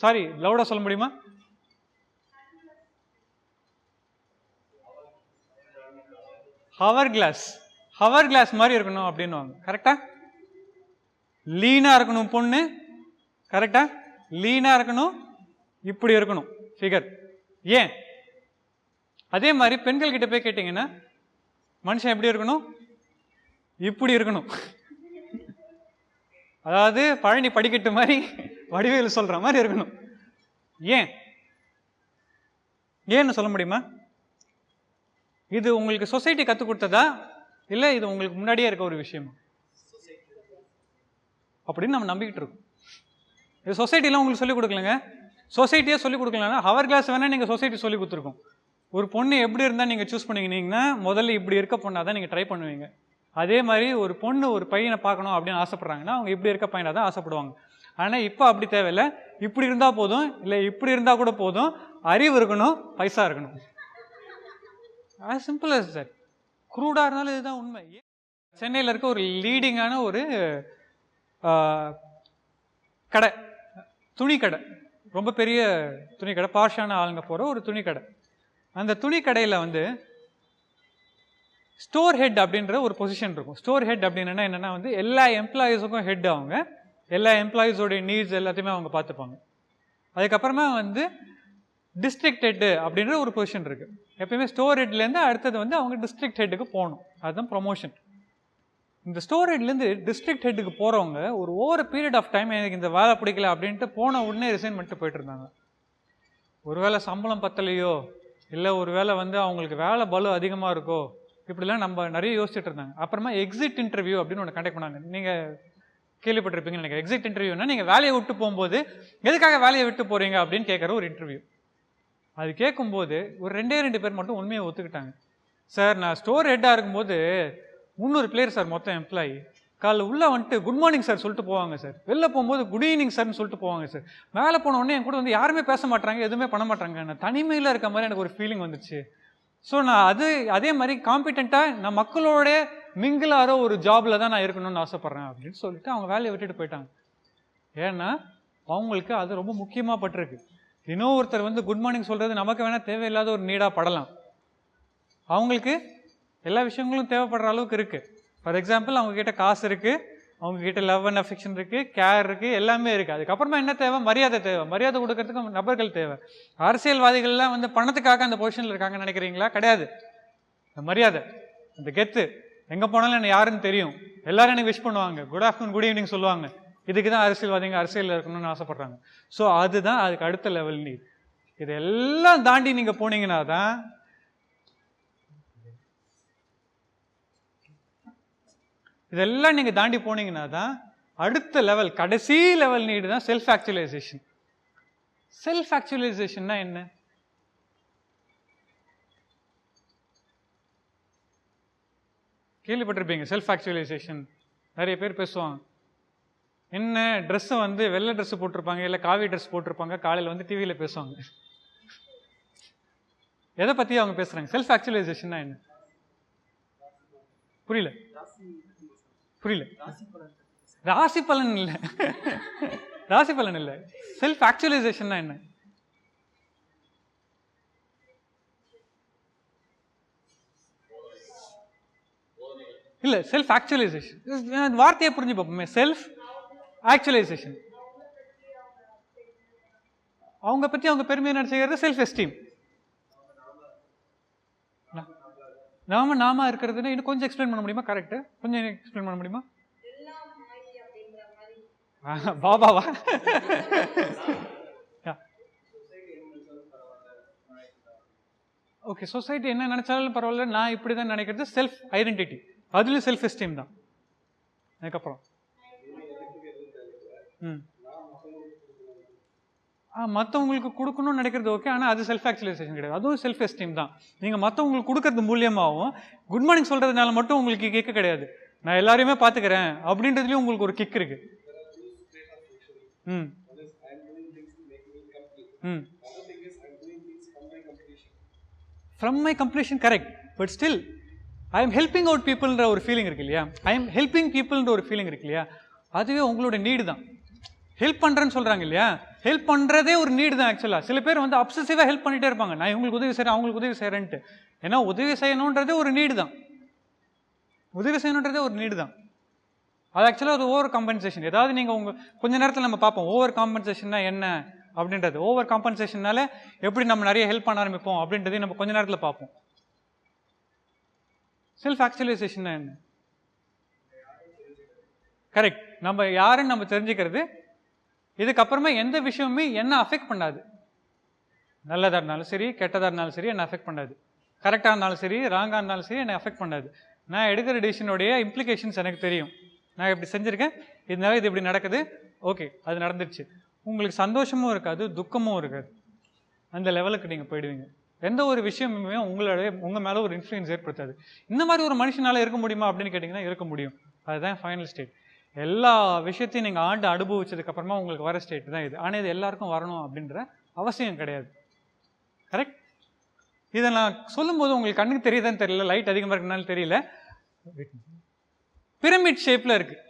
சாரி, லவுடாக சொல்ல முடியுமா? ஹவர் கிளாஸ் மாதிரி இருக்கணும் அப்படின்னுவாங்க. கரெக்டா? லீனாக இருக்கணும் பொண்ணு. கரெக்டா? லீனாக இருக்கணும், இப்படி இருக்கணும் ஃபிகர். ஏன்? அதே மாதிரி பெண்கள் கிட்ட போய் கேட்டிங்கன்னா மனுஷன் எப்படி இருக்கணும்? இப்படி இருக்கணும். அதாவது பழனி படிக்கட்டு மாதிரி வடிவேல் சொல்ற மாதிரி இருக்கணும். ஏன்னு சொல்ல முடியுமா? இது உங்களுக்கு சொசைட்டி கற்றுக் கொடுத்ததா இல்லை இது உங்களுக்கு முன்னாடியே இருக்க ஒரு விஷயமா அப்படின்னு நம்ம நம்பிக்கிட்டு இருக்கோம். இது சொசைட்டிலாம் உங்களுக்கு சொல்லிக் கொடுக்கலங்க. சொசைட்டியே சொல்லிக் கொடுக்கலன்னா ஹவர் கிளாஸ் வேணா நீங்கள் சொசைட்டி சொல்லி கொடுத்துருக்கோம். ஒரு பொண்ணு எப்படி இருந்தால் நீங்கள் சூஸ் பண்ணிக்கினீங்கன்னா முதல்ல இப்படி இருக்க பொண்ணாக தான் நீங்கள் ட்ரை பண்ணுவீங்க. அதே மாதிரி ஒரு பொண்ணு ஒரு பையனை பார்க்கணும் அப்படின்னு ஆசைப்படுறாங்கன்னா அவங்க இப்படி இருக்க பையனாக தான் ஆசைப்படுவாங்க. ஆனால் இப்போ அப்படி தேவையில்லை, இப்படி இருந்தால் போதும், இல்லை இப்படி இருந்தால் கூட போதும், அறிவு இருக்கணும், பைசா இருக்கணும். as simple as that. குரூடாக இருந்தாலும் இதுதான் உண்மை. சென்னையில் இருக்க ஒரு லீடிங்கான ஒரு கடை, துணி கடை, ரொம்ப பெரிய துணி கடை, பாஷான ஆளுங்க போகிற ஒரு துணி கடை. அந்த துணி கடையில் ஸ்டோர் ஹெட் அப்படின்ற ஒரு பொசிஷன் இருக்கும். ஸ்டோர் ஹெட் அப்படின்னா என்னென்னா எல்லா எம்ப்ளாயீஸுக்கும் ஹெட், அவங்க எல்லா எம்ப்ளாயீஸோடைய நீட்ஸ் எல்லாத்தையுமே அவங்க பார்த்துப்பாங்க. அதுக்கப்புறமா டிஸ்ட்ரிக்ட் ஹெட்டு அப்படின்ற ஒரு பொசிஷன் இருக்குது. எப்பயுமே ஸ்டோர் ஹெட்லேருந்து அடுத்தது அவங்க டிஸ்ட்ரிக்ட் ஹெட்டுக்கு போகணும். அதுதான் ப்ரொமோஷன். இந்த ஸ்டோர் ஹெட்லேருந்து டிஸ்ட்ரிக்ட் ஹெட்டுக்கு போகிறவங்க ஒரு ஓவர் பீரியட் ஆஃப் டைம் எனக்கு இந்த வேலை பிடிக்கல அப்படின்ட்டு போன உடனே ரிசைன் பண்ணிட்டு போயிட்டு இருந்தாங்க. ஒருவேளை சம்பளம் பத்தலையோ, இல்லை ஒருவேளை அவங்களுக்கு வேலை பலு அதிகமாக இருக்கோ, இப்படிலாம் நம்ம நிறைய யோசிச்சுட்டு இருந்தாங்க. அப்புறமா எக்ஸிட் இன்டர்வியூ அப்படின்னு ஒன்று கண்டக்ட் பண்ணாங்க. நீங்கள் கேள்விப்பட்டிருப்பீங்கன்னு நினைக்கிறேன். எக்ஸிட் இன்டர்வியூனா நீங்கள் வேலையை விட்டு போகும்போது எதுக்காக வேலையை விட்டு போகிறீங்க அப்படின்னு கேட்குற ஒரு இன்டர்வியூ. அது கேட்கும்போது ஒரு 2 பேர் மட்டும் உண்மையை ஒத்துக்கிட்டாங்க. சார், நான் ஸ்டோர் ஹெட்டாக இருக்கும்போது 300 பேர் சார் மொத்தம் எம்ப்ளாயி. காலைல உள்ளே குட் மார்னிங் சார் சொல்லிட்டு போவாங்க சார், வெளில போகும்போது குட் ஈவினிங் சார்னு சொல்லிட்டு போவாங்க சார். மேலே போன உடனே என் கூட யாருமே பேச மாட்டாங்க, எதுவுமே பண்ண மாட்டாங்க. நான் தனிமையில் இருக்க மாதிரி எனக்கு ஒரு ஃபீலிங் வந்துச்சு. ஸோ நான் அதே மாதிரி காம்பிட்டண்ட்டாக நான் மக்களோட மிங்கிளார ஒரு ஜாபில் தான் நான் இருக்கணும்னு ஆசைப்பட்றேன் அப்படின்னு சொல்லிட்டு அவங்க வேலையை விட்டுட்டு போயிட்டாங்க. ஏன்னா அவங்களுக்கு அது ரொம்ப முக்கியமாக பட்டிருக்கு. இன்னும் ஒருத்தர் வந்து குட் மார்னிங் சொல்கிறது நமக்கு வேணால் தேவையில்லாத ஒரு நீடாக படலாம், அவங்களுக்கு எல்லா விஷயங்களும் தேவைப்படுற அளவுக்கு இருக்குது. ஃபார் எக்ஸாம்பிள் அவங்கக்கிட்ட காசு இருக்குது, அவங்கக்கிட்ட லவ் அண்ட் அஃபெக்ஷன் இருக்குது, கேர் இருக்குது, எல்லாமே இருக்குது. அதுக்கப்புறமா என்ன தேவை? மரியாதை தேவை. மரியாதை கொடுக்கறதுக்கு நபர்கள் தேவை. அரசியல்வாதிகள்லாம் வந்து பணத்துக்காக அந்த பொசிஷனில் இருக்காங்கன்னு நினைக்கிறீங்களா? கிடையாது. அந்த மரியாதை, அந்த கெத்து, எங்கே போனாலும் என்ன யாருன்னு தெரியும், எல்லாரும் எனக்கு விஷ் பண்ணுவாங்க, குட் ஆஃப்டர்நூன் குட் ஈவினிங் சொல்லுவாங்க. இதுக்கு தான் அரசியல்வாதிங்க அரசியலில் இருக்கணும்னு ஆசைப்படுறாங்க. ஸோ அதுதான் அதுக்கு அடுத்த லெவல் நீட். இதெல்லாம் தாண்டி நீங்கள் போனீங்கன்னா தான் இதெல்லாம் நீங்கள் தாண்டி போனீங்கன்னா தான் அடுத்த லெவல், கடைசி லெவல் நீடு தான் செல்ஃப் ஆக்சுவலைசேஷன். செல்ஃப் ஆக்சுவலைசேஷன்னா என்ன? கேள்விப்பட்டிருப்பீங்க செல்ஃப் ஆக்சுவலைசேஷன். நிறைய பேர் பேசுவாங்க, என்ன ட்ரெஸ்ஸை வந்து வெள்ளை ட்ரெஸ் போட்டிருப்பாங்க, இல்லை காவி ட்ரெஸ் போட்டிருப்பாங்க, காலையில் வந்து டிவியில் பேசுவாங்க. எதை பற்றி அவங்க பேசுகிறாங்க? செல்ஃப் ஆக்சுவலைசேஷன்னா என்ன? புரியல புரியல. ராசி பலன் இல்லை, ராசி பலன் இல்லை. செல்ஃப் ஆக்சுவலைசேஷன்னா என்ன? இல்லை, செல்ஃப் ஆக்சுவலைசேஷன் வார்த்தையை புரிஞ்சு பார்ப்போமே. செல்ஃப் ஆக்சுவலைசேஷன், அவங்க பற்றி அவங்க பெருமையை நினைச்சுக்கிறது செல்ஃப் எஸ்டீம். நாம இருக்கிறதுன்னு இன்னும் கொஞ்சம் எக்ஸ்பிளைன் பண்ண முடியுமா? கரெக்ட், கொஞ்சம் எக்ஸ்பிளைன் பண்ண முடியுமா? பாபாவா? ஓகே, சொசைட்டி என்ன நினைச்சாலும் பரவாயில்ல, நான் இப்படி தான் நினைக்கிறது செல்ஃப் ஐடென்டிட்டி, அதுல செல்ஃப் எஸ்டீம் தான். அதுக்கப்புறம் மற்றவங்களுக்கு கொடுக்கணும்னு நினைக்கிறது ஓகே, ஆனால் அது செல்ஃப் ஆக்சுவலைசேஷன் கிடையாது, அதுவும் செல்ஃப் எஸ்டீம் தான். நீங்கள் மற்றவங்களுக்கு கொடுக்கறது மூலியமாகவும் குட் மார்னிங் சொல்கிறதுனால மட்டும் உங்களுக்கு கிக்கு கிடையாது. நான் எல்லாரையுமே பார்த்துக்கிறேன் அப்படின்றதுலையும் உங்களுக்கு ஒரு கிக் இருக்கு. From my completion, correct. But still I am helping out பீப்புள்ன்ற ஒரு ஃபீலிங் இருக்கு இல்லையா? ஐ எம் ஹெல்பிங் பீப்புள்ன்ற ஒரு ஃபீலிங் இருக்கு இல்லையா? அதுவே உங்களோட நீடு தான். ஹெல்ப் பண்ணுறேன்னு சொல்கிறாங்க இல்லையா? ஹெல்ப் பண்ணுறதே ஒரு நீடு தான் ஆக்சுவலாக. சில பேர் வந்து அப்சசிவாக ஹெல்ப் பண்ணிகிட்டே இருப்பாங்க, நான் இவங்களுக்கு உதவி செய்கிறேன் அவங்களுக்கு உதவி செய்கிறேன்ட்டு. ஏன்னா உதவி செய்யணுன்றதே ஒரு நீடு தான், உதவி செய்யணுன்றதே ஒரு நீடு தான். அது ஆக்சுவலாக ஒரு ஓவர் காம்பன்சேஷன். ஏதாவது நீங்கள் உங்கள் கொஞ்ச நேரத்தில் நம்ம பார்ப்போம் ஓவர் காம்பன்சேஷன்னா என்ன அப்படின்றது. ஓவர் காம்பன்சேஷனால எப்படி நம்ம நிறைய ஹெல்ப் பண்ண ஆரம்பிப்போம் அப்படின்றதையும் நம்ம கொஞ்ச நேரத்தில் பார்ப்போம். செல்ஃப் ஆக்சுவலைசேஷன் என்ன? கரெக்ட், நம்ம யாருன்னு நம்ம தெரிஞ்சுக்கிறது. இதுக்கப்புறமா எந்த விஷயமுமே என்ன அஃபெக்ட் பண்ணாது, நல்லதாக இருந்தாலும் சரி கெட்டதாக இருந்தாலும் சரி என்ன அஃபெக்ட் பண்ணாது, கரெக்டாக இருந்தாலும் சரி ராங்காக இருந்தாலும் சரி என்னை அஃபெக்ட் பண்ணாது. நான் எடுக்கிற டிசிஷனுடைய இம்ப்ளிகேஷன்ஸ் எனக்கு தெரியும். நான் இப்படி செஞ்சுருக்கேன், இதனால இது இப்படி நடக்குது, ஓகே அது நடந்துருச்சு. உங்களுக்கு சந்தோஷமும் இருக்காது, துக்கமும் இருக்காது. அந்த லெவலுக்கு நீங்கள் போயிடுவீங்க. எந்த ஒரு விஷயமுமே உங்கள் மேலே ஒரு இன்ஃப்ளூயன்ஸ் ஏற்படுத்தாது. இந்த மாதிரி ஒரு மனுஷனால் இருக்க முடியுமா அப்படின்னு கேட்டிங்கன்னா இருக்க முடியும். அதுதான் ஃபைனல் ஸ்டேட். எல்லா விஷயத்தையும் நீங்கள் ஆண்டு அனுபவிச்சதுக்கப்புறமா உங்களுக்கு வர ஸ்டேட் தான் இது. ஆனால் இது எல்லாருக்கும் வரணும் அப்படின்ற அவசியம் கிடையாது. கரெக்ட். இதை நான் சொல்லும்போது உங்களுக்கு கண்ணுக்கு தெரியுதான்னு தெரியல, லைட் அதிகமாக இருக்குனாலும் தெரியல. பிரமிட் ஷேப்பில் இருக்குது,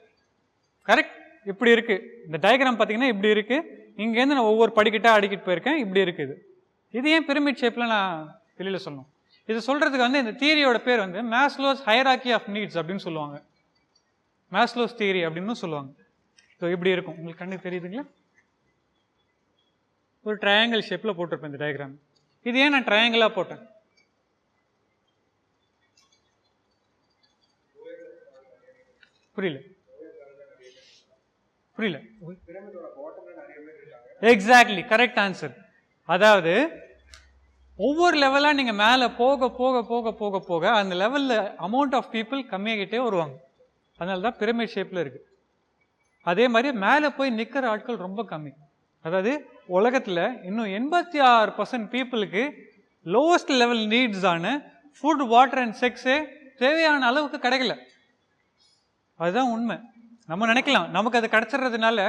கரெக்ட். இப்படி இருக்குது இந்த டயக்ராம் பார்த்தீங்கன்னா, இப்படி இருக்குது. இங்கேருந்து நான் ஒவ்வொரு படிக்கிட்டாக அடிக்கிட்டு போயிருக்கேன், இப்படி இருக்குது. இது ஏன் பிரமிட் ஷேப்பில் நான் வெளியில் சொல்லணும்? இது சொல்கிறதுக்கு வந்து இந்த தியரியோட பேர் வந்து மேஸ்லோஸ் ஹைரார்கி ஆஃப் நீட்ஸ் அப்படின்னு சொல்லுவாங்க. மேஸ்லோஸ் தியரி அப்படின்னு சொல்லுவாங்க. ஸோ இப்படி இருக்கும், உங்களுக்கு கண்ணுக்கு தெரியுதுங்களா? ஒரு ட்ரையாங்கிள் ஷேப்பில் போட்டிருப்பேன் இந்த டயக்ராம். இது ஏன் நான் ட்ரையாங்கிளாக போட்டேன்? புரியல புரியல. Exactly, correct answer. அதாவது ஒவ்வொரு லெவலாக நீங்கள் மேலே போக போக போக போக போக அந்த லெவலில் அமௌண்ட் ஆஃப் பீப்புள் கம்மியாகிட்டே வருவாங்க. அதனால தான் பிரமிட் ஷேப்பில் இருக்குது. அதே மாதிரி மேலே போய் நிற்கிற ஆட்கள் ரொம்ப கம்மி. அதாவது உலகத்தில் இன்னும் 86% பீப்புளுக்கு லோவஸ்ட் லெவல் நீட்ஸ் ஆன ஃபுட், வாட்டர் அண்ட் செக்ஸே தேவையான அளவுக்கு கிடைக்கல. அதுதான் உண்மை. நம்ம நினைக்கலாம் நமக்கு அது கிடச்சிட்றதுனால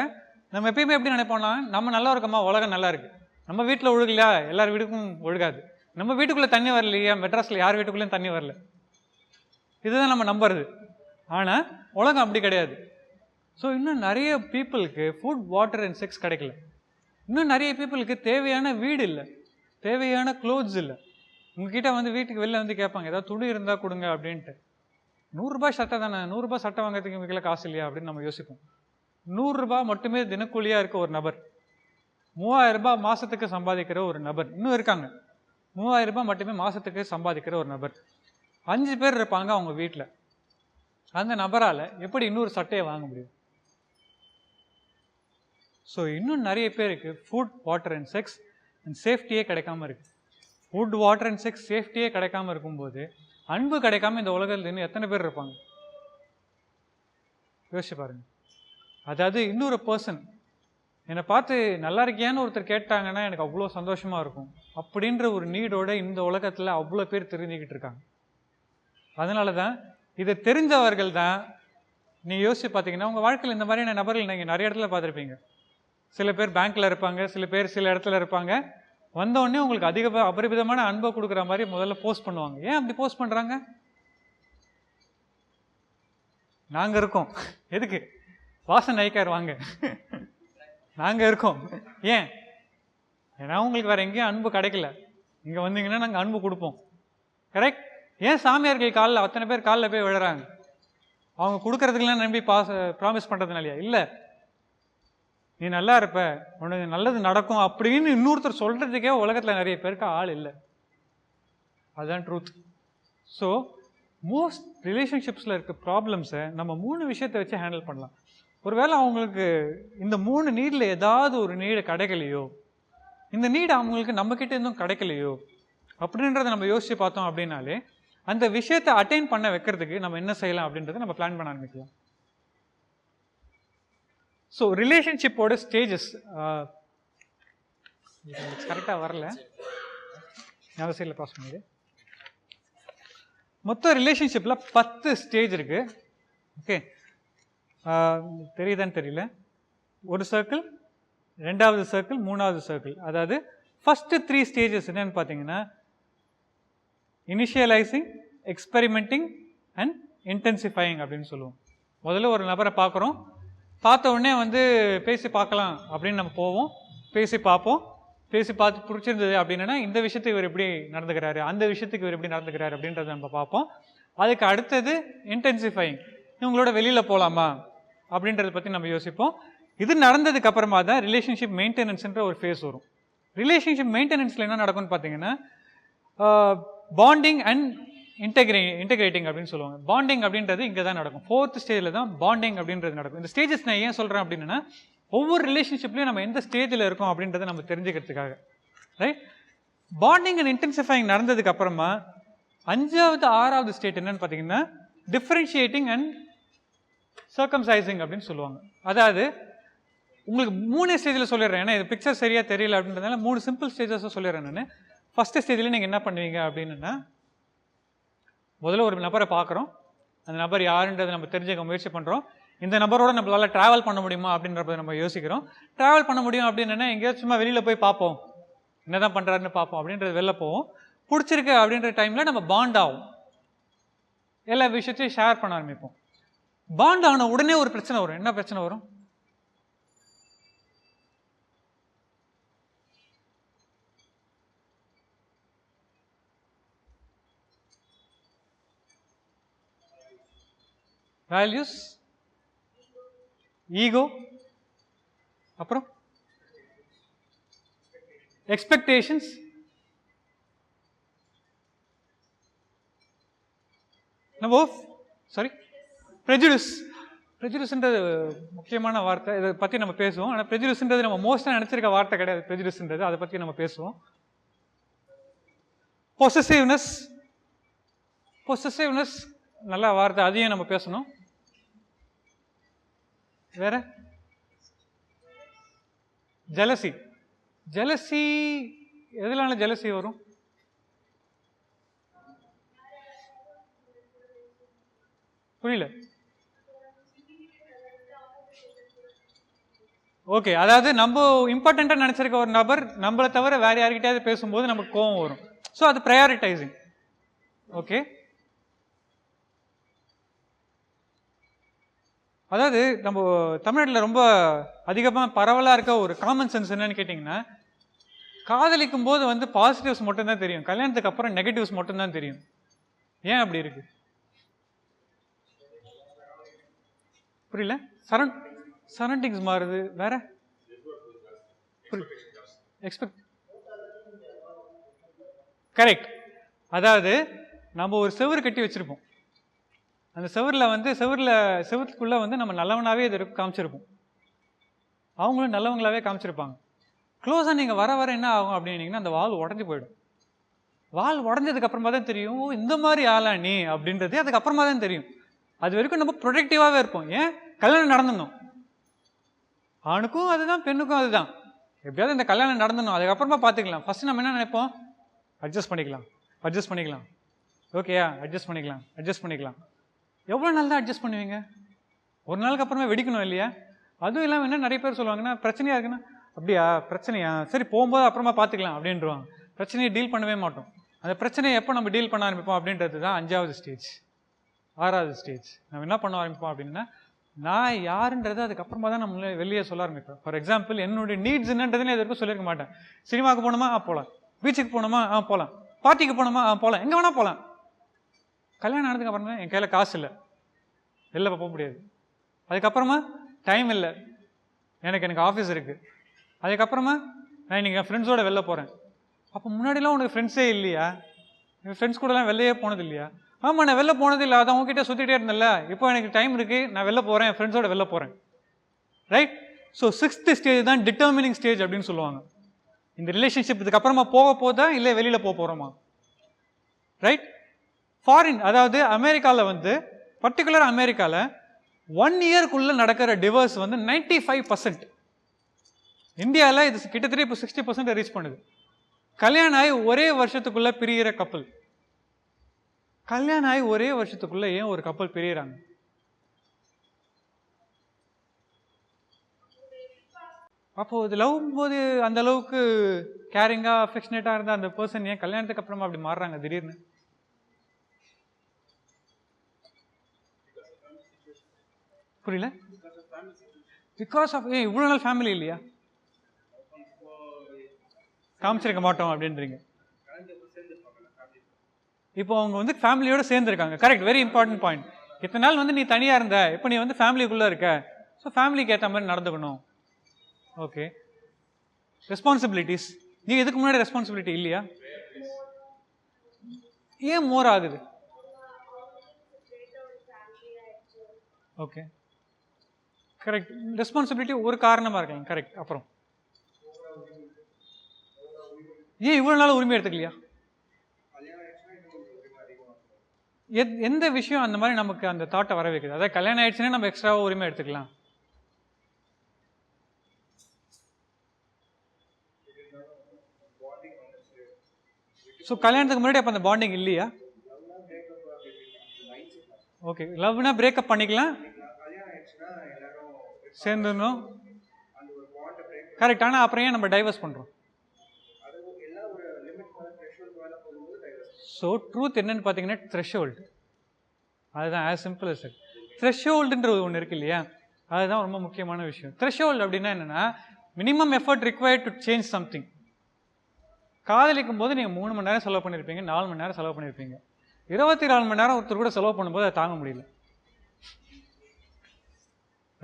நம்ம எப்பயுமே எப்படி நினைப்போம்னா, நம்ம நல்லா இருக்கோமா, உலகம் நல்லா இருக்கு, நம்ம வீட்டில் ஒழுகலையா எல்லார் வீட்டுக்கும் ஒழுகாது, நம்ம வீட்டுக்குள்ளே தண்ணி வரலையா, மெட்ராஸில் யார் வீட்டுக்குள்ளேயும் தண்ணி வரல, இதுதான் நம்ம நம்புறது. ஆனால் உலகம் அப்படி கிடையாது. ஸோ இன்னும் நிறைய பீப்புளுக்கு ஃபுட், வாட்டர் அண்ட் செக்ஸ் கிடைக்கல. இன்னும் நிறைய பீப்புளுக்கு தேவையான வீடு இல்லை, தேவையான க்ளோத்ஸ் இல்லை. உங்ககிட்ட வந்து வீட்டுக்கு வெளில வந்து கேட்பாங்க, ஏதாவது துணி இருந்தால் கொடுங்க அப்படின்ட்டு. 100 ரூபாய் சட்டை தானே, 100 ரூபாய் சட்டை வாங்குறதுக்கு உங்ககிட்ட காசு இல்லையா அப்படின்னு நம்ம யோசிப்போம். 100 ரூபாய் மட்டுமே தினக்கூலியாக இருக்க ஒரு நபர், 3000 ரூபாய் மாதத்துக்கு சம்பாதிக்கிற ஒரு நபர் இன்னும் இருக்காங்க. 3000 ரூபாய் மட்டுமே மாதத்துக்கு சம்பாதிக்கிற ஒரு நபர், 5 பேர் இருப்பாங்க அவங்க வீட்டில். அந்த நபரால் எப்படி இன்னொரு சட்டையை வாங்க முடியும்? ஸோ இன்னும் நிறைய பேருக்கு food, water and sex and சேஃப்டியே கிடைக்காம இருக்கு. ஃபுட், வாட்டர் அண்ட் செக்ஸ், சேஃப்டியே கிடைக்காம இருக்கும்போது அன்பு கிடைக்காம இந்த உலகத்தில் இன்னும் எத்தனை பேர் இருப்பாங்க? யோசிச்சு பாருங்க. அதாவது இன்னொரு பர்சன் என்னை பார்த்து நல்லா இருக்கியான்னு ஒருத்தர் கேட்டாங்கன்னா எனக்கு அவ்வளோ சந்தோஷமா இருக்கும். அப்படின்ற ஒரு நீடோட இந்த உலகத்தில் அவ்வளோ பேர் தெரிஞ்சுக்கிட்டு இருக்காங்க. அதனால தான் இதை தெரிஞ்சவர்கள் தான், நீ யோசிச்சு பார்த்தீங்கன்னா உங்கள் வாழ்க்கையில் இந்த மாதிரியான நபர்கள் நீங்கள் நிறைய இடத்துல பார்த்துருப்பீங்க. சில பேர் பேங்க்கில் இருப்பாங்க, சில பேர் சில இடத்துல இருப்பாங்க. வந்தோடனே உங்களுக்கு அபரிமிதமான அன்பை கொடுக்குற மாதிரி முதல்ல போஸ்ட் பண்ணுவாங்க. ஏன் அப்படி போஸ்ட் பண்ணுறாங்க? நாங்கள் இருக்கோம். எதுக்கு? வாசன் நாய்க்கார் வாங்க, நாங்கள் இருக்கோம். ஏன்? ஏன்னா உங்களுக்கு வேறு எங்கேயும் அன்பு கிடைக்கல. இங்கே வந்தீங்கன்னா நாங்கள் அன்பு கொடுப்போம். கரெக்ட்? ஏன் சாமியார்கள் காலில் அத்தனை பேர் காலில் போய் விழுறாங்க? அவங்க கொடுக்கறதுக்கெல்லாம் நம்பி ப்ராமிஸ் பண்ணுறதுனாலயா? இல்லை, நீ நல்லா இருப்ப, உனக்கு நல்லது நடக்கும் அப்படின்னு இன்னொருத்தர் சொல்கிறதுக்கே உலகத்தில் நிறைய பேருக்கு ஆள் இல்லை. அதுதான் ட்ரூத். ஸோ மோஸ்ட் ரிலேஷன்ஷிப்ஸில் இருக்க ப்ராப்ளம்ஸை நம்ம 3 விஷயத்தை வச்சு ஹேண்டில் பண்ணலாம். ஒருவேளை அவங்களுக்கு இந்த 3 நீடில் ஏதாவது ஒரு நீடு கிடைக்கலையோ, இந்த நீடு அவங்களுக்கு நம்மக்கிட்ட இருந்தும் கிடைக்கலையோ அப்படின்றத நம்ம யோசித்து பார்த்தோம் அப்படின்னாலே அந்த விஷயத்தை அட்டைன் பண்ண வைக்கிறதுக்கு நம்ம என்ன செய்யலாம் அப்படின்றத நம்ம பிளான் பண்ண ஆரம்பிக்கலாம். ஸோ ரிலேஷன்ஷிப்போட ஸ்டேஜஸ் கரெக்டாக வரல, அந்த சைடில் பாஸ் பண்ணிடு. மொத்தம் ரிலேஷன்ஷிப்பில் 10 ஸ்டேஜ் இருக்குது. ஓகே, தெரியுதான்னு தெரியல. ஒரு சர்க்கிள், 2வது சர்க்கிள், 3வது சர்க்கிள். அதாவது ஃபஸ்ட்டு 3 ஸ்டேஜஸ் என்னன்னு பார்த்தீங்கன்னா இனிஷியலைசிங், எக்ஸ்பெரிமெண்டிங் அண்ட் இன்டென்சிஃபையிங் அப்படின்னு சொல்லுவோம். முதல்ல ஒரு நபரை பார்க்குறோம், பார்த்த உடனே வந்து பேசி பார்க்கலாம் அப்படின்னு நம்ம போவோம், பேசி பார்ப்போம். பேசி பார்த்து பிடிச்சிருந்தது அப்படின்னா இந்த விஷயத்துக்கு இவர் எப்படி நடந்துக்கிறாரு, அந்த விஷயத்துக்கு இவர் எப்படி நடந்துக்கிறாரு அப்படின்றத நம்ம பார்ப்போம். அதுக்கு அடுத்தது இன்டென்சிஃபையிங், இவங்களோட வெளியில் போகலாமா அப்படின்றத பற்றி நம்ம யோசிப்போம். இது நடந்ததுக்கு அப்புறமா தான் ரிலேஷன்ஷிப் மெயின்டெனன்ஸ்ன்ற ஒரு ஃபேஸ் வரும். ரிலேஷன்ஷிப் மெயின்டெனன்ஸில் என்ன நடக்கும்னு பார்த்தீங்கன்னா பாண்டிங் அண்ட் இன்டெகிரேட்டிங் அப்படின்னு சொல்லுவாங்க. பாண்டிங் அப்படின்றது இங்கே தான் நடக்கும். 4th ஸ்டேஜில் தான் பாண்டிங் அப்படின்றது நடக்கும். இந்த ஸ்டேஜஸ் நான் ஏன் சொல்கிறேன் அப்படின்னா ஒவ்வொரு ரிலேஷன்ஷிப்லையும் நம்ம எந்த ஸ்டேஜில் இருக்கோம் அப்படின்றத நம்ம தெரிஞ்சுக்கிறதுக்காக. ரைட்? பாண்டிங் அண்ட் இன்டென்சிஃபைங் நடந்ததுக்கு அப்புறமா 5வது 6வது ஸ்டேட் என்னன்னு பார்த்தீங்கன்னா டிஃபரன்ஷியேட்டிங் அண்ட் சர்க்கம்சைசிங் அப்படின்னு சொல்லுவாங்க. அதாவது உங்களுக்கு 3 ஸ்டேஜில் சொல்லிடுறேன், ஏன்னா இது பிக்சர் சரியாக தெரியல அப்படின்றதுனால 3 சிம்பிள் ஸ்டேஜஸை சொல்லிடுறேன் நான். ஃபஸ்ட்டு ஸ்டேஜில் நீங்கள் என்ன பண்ணுவீங்க அப்படின்னா முதல்ல ஒரு நபரை பார்க்குறோம், அந்த நபர் யாருன்றதை நம்ம தெரிஞ்சுக்க முயற்சி பண்ணுறோம். இந்த நபரோட நம்மளால் ட்ராவல் பண்ண முடியுமா அப்படின்றத நம்ம யோசிக்கிறோம். ட்ராவல் பண்ண முடியும் அப்படின்னா எங்கேயாச்சும் சும்மா வெளியில் போய் பார்ப்போம், என்ன தான் பண்ணுறாருன்னு பார்ப்போம் அப்படின்றது வெளில போவோம். பிடிச்சிருக்கு அப்படின்ற டைமில் நம்ம பாண்ட் ஆகும், எல்லா விஷயத்தையும் ஷேர் பண்ண ஆரம்பிப்போம். பாண்ட் ஆன உடனே ஒரு பிரச்சனை வரும். என்ன பிரச்சனை வரும்? வேல்யூஸ், ஈகோ, அப்புறம் எக்ஸ்பெக்டேஷன்ஸ், ப்ரெஜுடிஸ். ப்ரெஜுடிஸ்ன்றது முக்கியமான வார்த்தை, இதை பற்றி நம்ம பேசுவோம். ஆனால் ப்ரெஜுடிஸ்ன்றது நம்ம மோஸ்ட்டாக நினச்சிருக்க வார்த்தை கிடையாது. ப்ரெஜுடிஸ்ன்றது அதை பற்றி நம்ம பேசுவோம். பொசசிவ்னஸ் நல்ல வார்த்தை, அதையும் நம்ம பேசணும். வேற ஜெலசி. ஜெலசி எதனால ஜெலசி வரும்? புரியல. ஓகே, அதாவது நம்ம இம்பார்ட்டண்ட்டாக நினச்சிருக்க ஒரு நபர் நம்மளை தவிர வேற யார்கிட்டயாவது பேசும்போது நமக்கு கோவம் வரும். ஸோ அது ப்ரையாரிட்டைசிங். ஓகே, அதாவது நம்ம தமிழ்நாட்டில் ரொம்ப அதிகமாக பரவலாக இருக்க ஒரு காமன் சென்ஸ் என்னன்னு கேட்டிங்கன்னா, காதலிக்கும் போது வந்து பாசிட்டிவ்ஸ் மட்டும்தான் தெரியும், கல்யாணத்துக்கு அப்புறம் நெகட்டிவ்ஸ் மட்டும்தான் தெரியும். ஏன் அப்படி இருக்கு? புரியல. சரௌண்டிங்ஸ் மாறுது, வேற எக்ஸ்பெக்ட். கரெக்ட். அதாவது நம்ம ஒரு செவுறு கட்டி வச்சிருப்போம், அந்த செவத்துக்குள்ள வந்து நம்ம நல்லவனாவே இது காமிச்சிருப்போம், அவங்களும் நல்லவங்களாவே காமிச்சிருப்பாங்க. க்ளோஸாக நீங்கள் வர வர என்ன ஆகும் அப்படின்னீங்கன்னா அந்த வால் உடஞ்சி போயிடும். வால் உடஞ்சதுக்கு அப்புறமா தான் தெரியும் இந்த மாதிரி ஆளா நீ அப்படின்றது, அதுக்கப்புறமா தான் தெரியும். அது வரைக்கும் நம்ம ப்ரொடக்டிவாகவே இருப்போம். ஏன்? கல்யாணம் நடந்துடணும், ஆணுக்கும் அதுதான் பெண்ணுக்கும் அதுதான், எப்படியாவது இந்த கல்யாணம் நடந்துடணும், அதுக்கப்புறமா பார்த்துக்கலாம். ஃபர்ஸ்ட் நம்ம என்ன நினைப்போம்? அட்ஜஸ்ட் பண்ணிக்கலாம், ஓகேயா, அட்ஜஸ்ட் பண்ணிக்கலாம். எவ்வளோ நாள் தான் அட்ஜஸ்ட் பண்ணுவீங்க? ஒரு நாளுக்கு அப்புறமா வெடிக்கணும் இல்லையா? அதுவும் இல்லாமல் என்ன நிறைய பேர் சொல்லுவாங்கன்னா, பிரச்சனையாக இருக்குன்னா, அப்படியா பிரச்சனையா, சரி போகும்போது அப்புறமா பார்த்துக்கலாம் அப்படின்றவாங்க. பிரச்சனையை டீல் பண்ணவே மாட்டோம். அந்த பிரச்சனையை எப்போ நம்ம டீல் பண்ண ஆரம்பிப்போம் அப்படின்றது தான் 5வது ஸ்டேஜ், 6வது ஸ்டேஜ். நம்ம என்ன பண்ண ஆரம்பிப்போம் அப்படின்னா, நான் யாருன்றது அதுக்கப்புறமா தான் நம்ம வெளியே சொல்ல ஆரம்பிப்பேன். ஃபார் எக்ஸாம்பிள், என்னுடைய நீட்ஸ் என்னன்றதுன்னு எதுக்கும் சொல்லியிருக்க மாட்டேன். சினிமாவுக்கு போகணுமா? போகலாம். பீச்சுக்கு போகணுமா? போகலாம். பார்ட்டிக்கு போகணுமா? போகலாம். எங்கே வேணால் போகலாம். கல்யாணம் ஆனதுக்கு அப்புறம் தான் என் கையில் காசு இல்லை, வெளில போக முடியாது. அதுக்கப்புறமா டைம் இல்லை, எனக்கு ஆஃபீஸ் இருக்குது. அதுக்கப்புறமா நான் இன்றைக்கி என் ஃப்ரெண்ட்ஸோட வெளில போகிறேன். அப்போ முன்னாடிலாம் உனக்கு ஃப்ரெண்ட்ஸே இல்லையா? என் ஃப்ரெண்ட்ஸ் கூடலாம் வெளியே போனது இல்லையா? ஆமாம், நான் வெளில போனது இல்லை, அதான் உங்ககிட்ட சுற்றிட்டே இருந்தேன்ல. இப்போ எனக்கு டைம் இருக்குது, நான் வெளில போகிறேன், என் ஃப்ரெண்ட்ஸோட வெளில போகிறேன். ரைட்? ஸோ 6th ஸ்டேஜ் தான் டிட்டர்மினிங் ஸ்டேஜ் அப்படின்னு சொல்லுவாங்க. இந்த ரிலேஷன்ஷிப் இதுக்கப்புறமா போக போதா இல்லை வெளியில் போக போகிறோமா? ரைட்? ஃபாரின், அதாவது அமெரிக்காவில் வந்து, பர்டிகுலர் அமெரிக்காவில் 1 இயர்க்குள்ளே நடக்கிற டிவோர்ஸ் வந்து 95%. இந்தியாவில் இது கிட்டத்தட்ட இப்போ 60% ரீச் பண்ணுது. கல்யாணம் ஆகி ஒரே வருஷத்துக்குள்ளே பிரிகிற கப்பல். கல்யாணம் ஆகி ஒரே வருஷத்துக்குள்ளே ஏன் ஒரு கப்பல் பிரிகிறாங்க? அப்போ இது லவ் போது அந்த அளவுக்கு கேரிங்காக அஃபெக்ஷனேட்டாக இருந்த அந்த பர்சன் ஏன் கல்யாணத்துக்கு அப்புறமா அப்படி மாறுறாங்க திடீர்னு? புரியல. பிகாஸ் ஆஃப் இவ்வளோ நாள் ஃபேமிலி இல்லையா, காமிச்சிருக்க மாட்டோம் அப்படின்றீங்க. இப்போ அவங்க வந்து ஃபேமிலியோட சேர்ந்துருக்காங்க. Correct, very important point. இத்தனை நாள் வந்து நீ தனியாக இருந்த, இப்போ நீ வந்து ஃபேமிலிக்குள்ளே இருக்க, ஸோ ஃபேமிலிக்கு ஏற்ற மாதிரி நடந்துக்கணும். ஓகே. ரெஸ்பான்சிபிலிட்டிஸ், நீ இதுக்கு முன்னாடி ரெஸ்பான்சிபிலிட்டி இல்லையா? ஏன் மோர் ஆகுது? Okay, correct. ரெஸ்பான்சிபிலிட்டி ஒரு காரணமாக இருக்கலாம். கரெக்ட். அப்புறம் ஏன் இவ்வளோ நாள் உரிமை எடுத்துக்கலையா? எந்த விஷயம் அந்த மாதிரி நமக்கு அந்த தாட்டை வர வைக்குது? அதாவது கல்யாணம் ஆயிடுச்சுன்னா நம்ம எக்ஸ்ட்ராவாக உரிமை எடுத்துக்கலாம். ஸோ கல்யாணத்துக்கு முன்னாடி அப்போ அந்த பாண்டிங் இல்லையா? ஓகே, லவ்னா பிரேக்கப் பண்ணிக்கலாம், சேர்ந்துடணும். கரெக்ட். ஆனால் அப்புறம் ஏன் நம்ம டைவர்ஸ் பண்ணுறோம்? ஸோ ட்ரூத் என்னன்னு பார்த்தீங்கன்னா த்ரெஷ்ஹோல்டு. அதுதான் ஆஸ் சிம்பிள் அஸ் இட். த்ரெஷ்ஹோல்டுன்ற ஒன்று இருக்கு இல்லையா, அதுதான் ரொம்ப முக்கியமான விஷயம். த்ரெஷ்ஹோல்டு அப்படின்னா என்னென்னா, minimum effort required to change something. காதலிக்கும் போது நீங்கள் 3 மணி நேரம் செலவு பண்ணியிருப்பீங்க, 4 மணி நேரம் செலவு பண்ணியிருப்பீங்க. 24 மணி நேரம் ஒருத்தர் கூட செலவு பண்ணும்போது அதை தாங்க முடியல.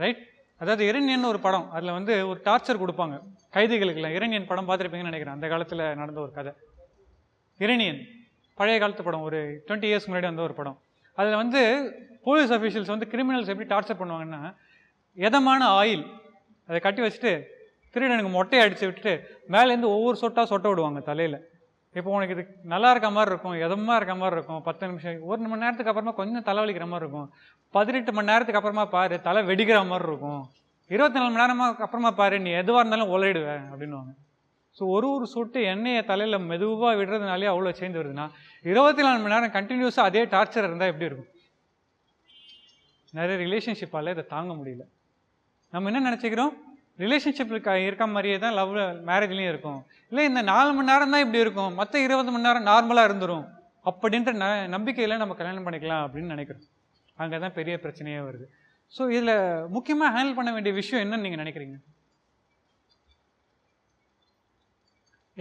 ரைட்? அதாவது இரணியன் ஒரு படம், அதில் வந்து ஒரு டார்ச்சர் கொடுப்பாங்க கைதிகளுக்கெல்லாம். இரணியன் படம் பார்த்துருப்பீங்கன்னு நினைக்கிறேன், அந்த காலத்தில் நடந்த ஒரு கதை. இரணியன் பழைய காலத்து படம், ஒரு 20 இயர்ஸ் முன்னாடி வந்த ஒரு படம். அதில் வந்து போலீஸ் அஃபீஷியல்ஸ் வந்து கிரிமினல்ஸ் எப்படி டார்ச்சர் பண்ணுவாங்கன்னா, எதமான ஆயில் அதை கட்டி வச்சுட்டு திருடனுக்கு மொட்டையை அடித்து விட்டுட்டு மேலேருந்து ஒவ்வொரு சொட்ட விடுவாங்க தலையில். இப்போ உனக்கு இது நல்லா இருக்க மாதிரி இருக்கும், எதமாக இருக்க மாதிரி இருக்கும், 10 நிமிஷம் 1 மணி நேரத்துக்கு அப்புறமா கொஞ்சம் தலைவலிக்கிற மாதிரி இருக்கும், 18 மணி நேரத்துக்கு அப்புறமா பாரு தலை வெடிக்கிற மாதிரி இருக்கும், 24 மணி நேரமாக அப்புறமா பாரு நீ எதுவாக இருந்தாலும் உழையிடுவேன் அப்படின்வாங்க. ஸோ ஒரு சொட்டு எண்ணெயை தலையில் மெதுவாக விடுறதுனாலே அவ்வளோ சேஞ்ச் வருதுன்னா, 24 மணி நேரம் கண்டினியூஸாக அதே டார்ச்சர் இருந்தால் எப்படி இருக்கும்? நிறைய ரிலேஷன்ஷிப்பால் இதை தாங்க முடியல. நம்ம என்ன நினச்சிக்கிறோம், ரிலேஷன்ஷிப்பில் இருக்க மாதிரியே தான் லவ் மேரேஜ்லேயும் இருக்கும். இல்லை இந்த 4 மணி நேரம் தான் இப்படி இருக்கும், மற்ற 20 மணி நேரம் நார்மலாக இருந்துடும் அப்படின்ற நம்பிக்கையில் நம்ம கல்யாணம் பண்ணிக்கலாம் அப்படின்னு நினைக்கிறோம். அங்கே தான் பெரிய பிரச்சனையே வருது. ஸோ இதில் முக்கியமாக ஹேண்டில் பண்ண வேண்டிய விஷயம் என்னன்னு நீங்கள் நினைக்கிறீங்க?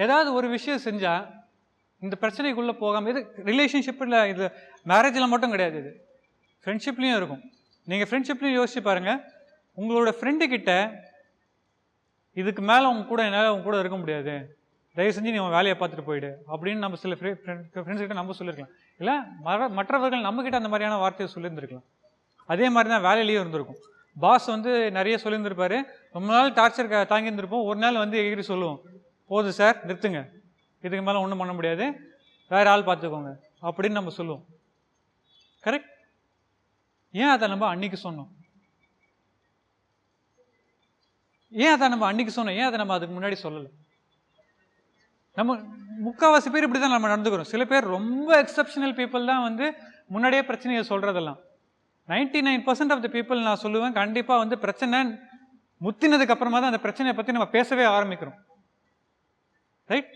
ஏதாவது ஒரு விஷயம் செஞ்சால் இந்த பிரச்சனைக்குள்ளே போகாமல், இது ரிலேஷன்ஷிப்பில், இது மேரேஜில் மட்டும் கிடையாது, இது ஃப்ரெண்ட்ஷிப்லேயும் இருக்கும். நீங்கள் ஃப்ரெண்ட்ஷிப்லேயும் யோசிச்சு பாருங்கள், உங்களோட ஃப்ரெண்டுக்கிட்ட இதுக்கு மேலே என்னால் உங்க கூட இருக்க முடியாது, தயவு செஞ்சு நீ உன் வேலையை பார்த்துட்டு போயிடு அப்படின்னு நம்ம சில ஃப்ரெண்ட்ஸ்கிட்ட நம்ம சொல்லியிருக்கலாம். இல்லை மற்றவர்கள் நம்மக்கிட்ட அந்த மாதிரியான வார்த்தையை சொல்லியிருந்துருக்கலாம். அதே மாதிரி தான் வேலையிலேயும் இருந்திருக்கும். பாஸ் நிறைய சொல்லியிருந்திருப்பாரு, ரொம்ப நாள் டார்ச்சர் தாங்கியிருந்திருப்போம். ஒரு நாள் எகிரி சொல்லுவோம், போதும் சார் நிறுத்துங்க, இதுக்கு மேலே ஒன்றும் பண்ண முடியாது, வேற ஆள் பார்த்துக்கோங்க அப்படின்னு நம்ம சொல்லுவோம். கரெக்ட்? ஏன் அதை நம்ம அன்னைக்கு சொன்னோம்? ஏன் அதை நம்ம அதுக்கு முன்னாடி சொல்லலை? நம்ம முக்கால்வாசி பேர் இப்படி தான் நம்ம நடந்துக்கிறோம். சில பேர் ரொம்ப எக்ஸப்ஷனல் பீப்புள் தான் முன்னாடியே பிரச்சனையை சொல்றதெல்லாம். 99% ஆஃப் த பீப்புள் நான் சொல்லுவேன், கண்டிப்பாக பிரச்சனை முத்தினதுக்கு அப்புறமா தான் அந்த பிரச்சனையை பற்றி நம்ம பேசவே ஆரம்பிக்கிறோம். ரைட்?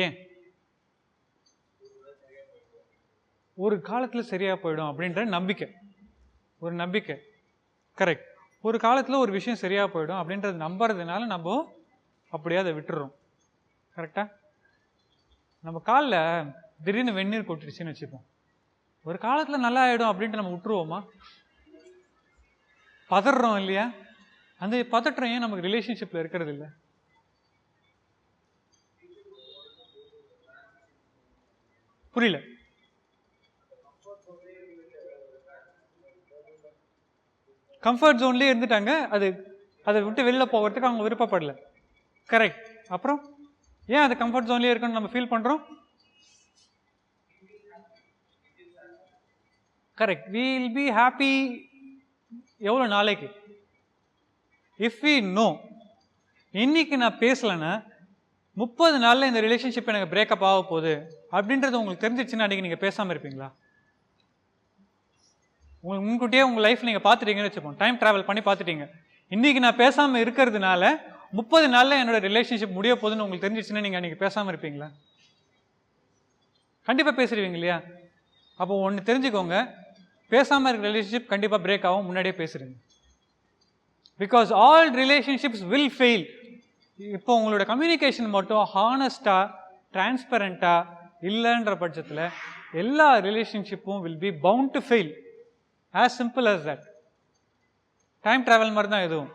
ஏன்? ஒரு காலத்தில் சரியாக போயிடும் அப்படின்ற நம்பிக்கை, ஒரு நம்பிக்கை. கரெக்ட். ஒரு காலத்தில் ஒரு விஷயம் சரியாக போயிடும் அப்படின்றது நம்புறதுனால நம்ம அப்படியே அதை விட்டுறோம். கரெக்டா? நம்ம காலில் திடீர்னு வெந்நீர் கொட்டிடுச்சுன்னு வச்சுப்போம், ஒரு காலத்தில் நல்லா ஆகிடும் அப்படின்ட்டு நம்ம விட்டுருவோமா? பதறோம் இல்லையா? அந்த பதற்றம் ஏன் நமக்கு ரிலேஷன்ஷிப்பில் இருக்கிறது இல்லை? புரியல. கம்ஃபர்ட் ஜோன்லேயே இருந்துட்டாங்க, அதை விட்டு வெளில போகிறதுக்கு அவங்க விருப்பப்படல. கரெக்ட். அப்புறம் ஏன் அது கம்ஃபர்ட் ஜோன்லேயே இருக்குன்னு நம்ம ஃபீல் பண்ணுறோம்? Correct. we will be happy எவ்வளோ நாளைக்கு? if we know இன்னைக்கு நான் பேசலைன்னா 30 நாளில் இந்த ரிலேஷன்ஷிப் எனக்கு பிரேக்கப் ஆக போகுது அப்படின்றது உங்களுக்கு தெரிஞ்சிச்சுன்னா அன்றைக்கி நீங்கள் பேசாமல் இருப்பீங்களா? உங்களுக்கு முன்கூட்டியே உங்கள் லைஃப் நீங்கள் பார்த்துட்டீங்கன்னு வச்சுப்போம், டைம் ட்ராவல் பண்ணி பார்த்துட்டீங்க, இன்றைக்கி நான் பேசாமல் இருக்கிறதுனால 30 நாளில் என்னோட ரிலேஷன்ஷிப் முடிய போகுதுன்னு உங்களுக்கு தெரிஞ்சிச்சுன்னா நீங்கள் அன்றைக்கி பேசாமல் இருப்பீங்களா? கண்டிப்பாக பேசுடுவீங்க இல்லையா? அப்போ ஒன்று தெரிஞ்சுக்கோங்க, பேசாமல் இருக்கிற ரிலேஷன்ஷிப் கண்டிப்பாக பிரேக் ஆகும், முன்னாடியே பேசுறீங்க. Because all relationships will fail. இப்போ உங்களோட கம்யூனிகேஷன் மட்டும் ஹானஸ்டாக டிரான்ஸ்பரண்ட்டாக இல்லைன்ற பட்சத்தில் எல்லா ரிலேஷன்ஷிப்பும் will be bound to fail. As simple as that. Time travel மாதிரி தான் எதுவும்.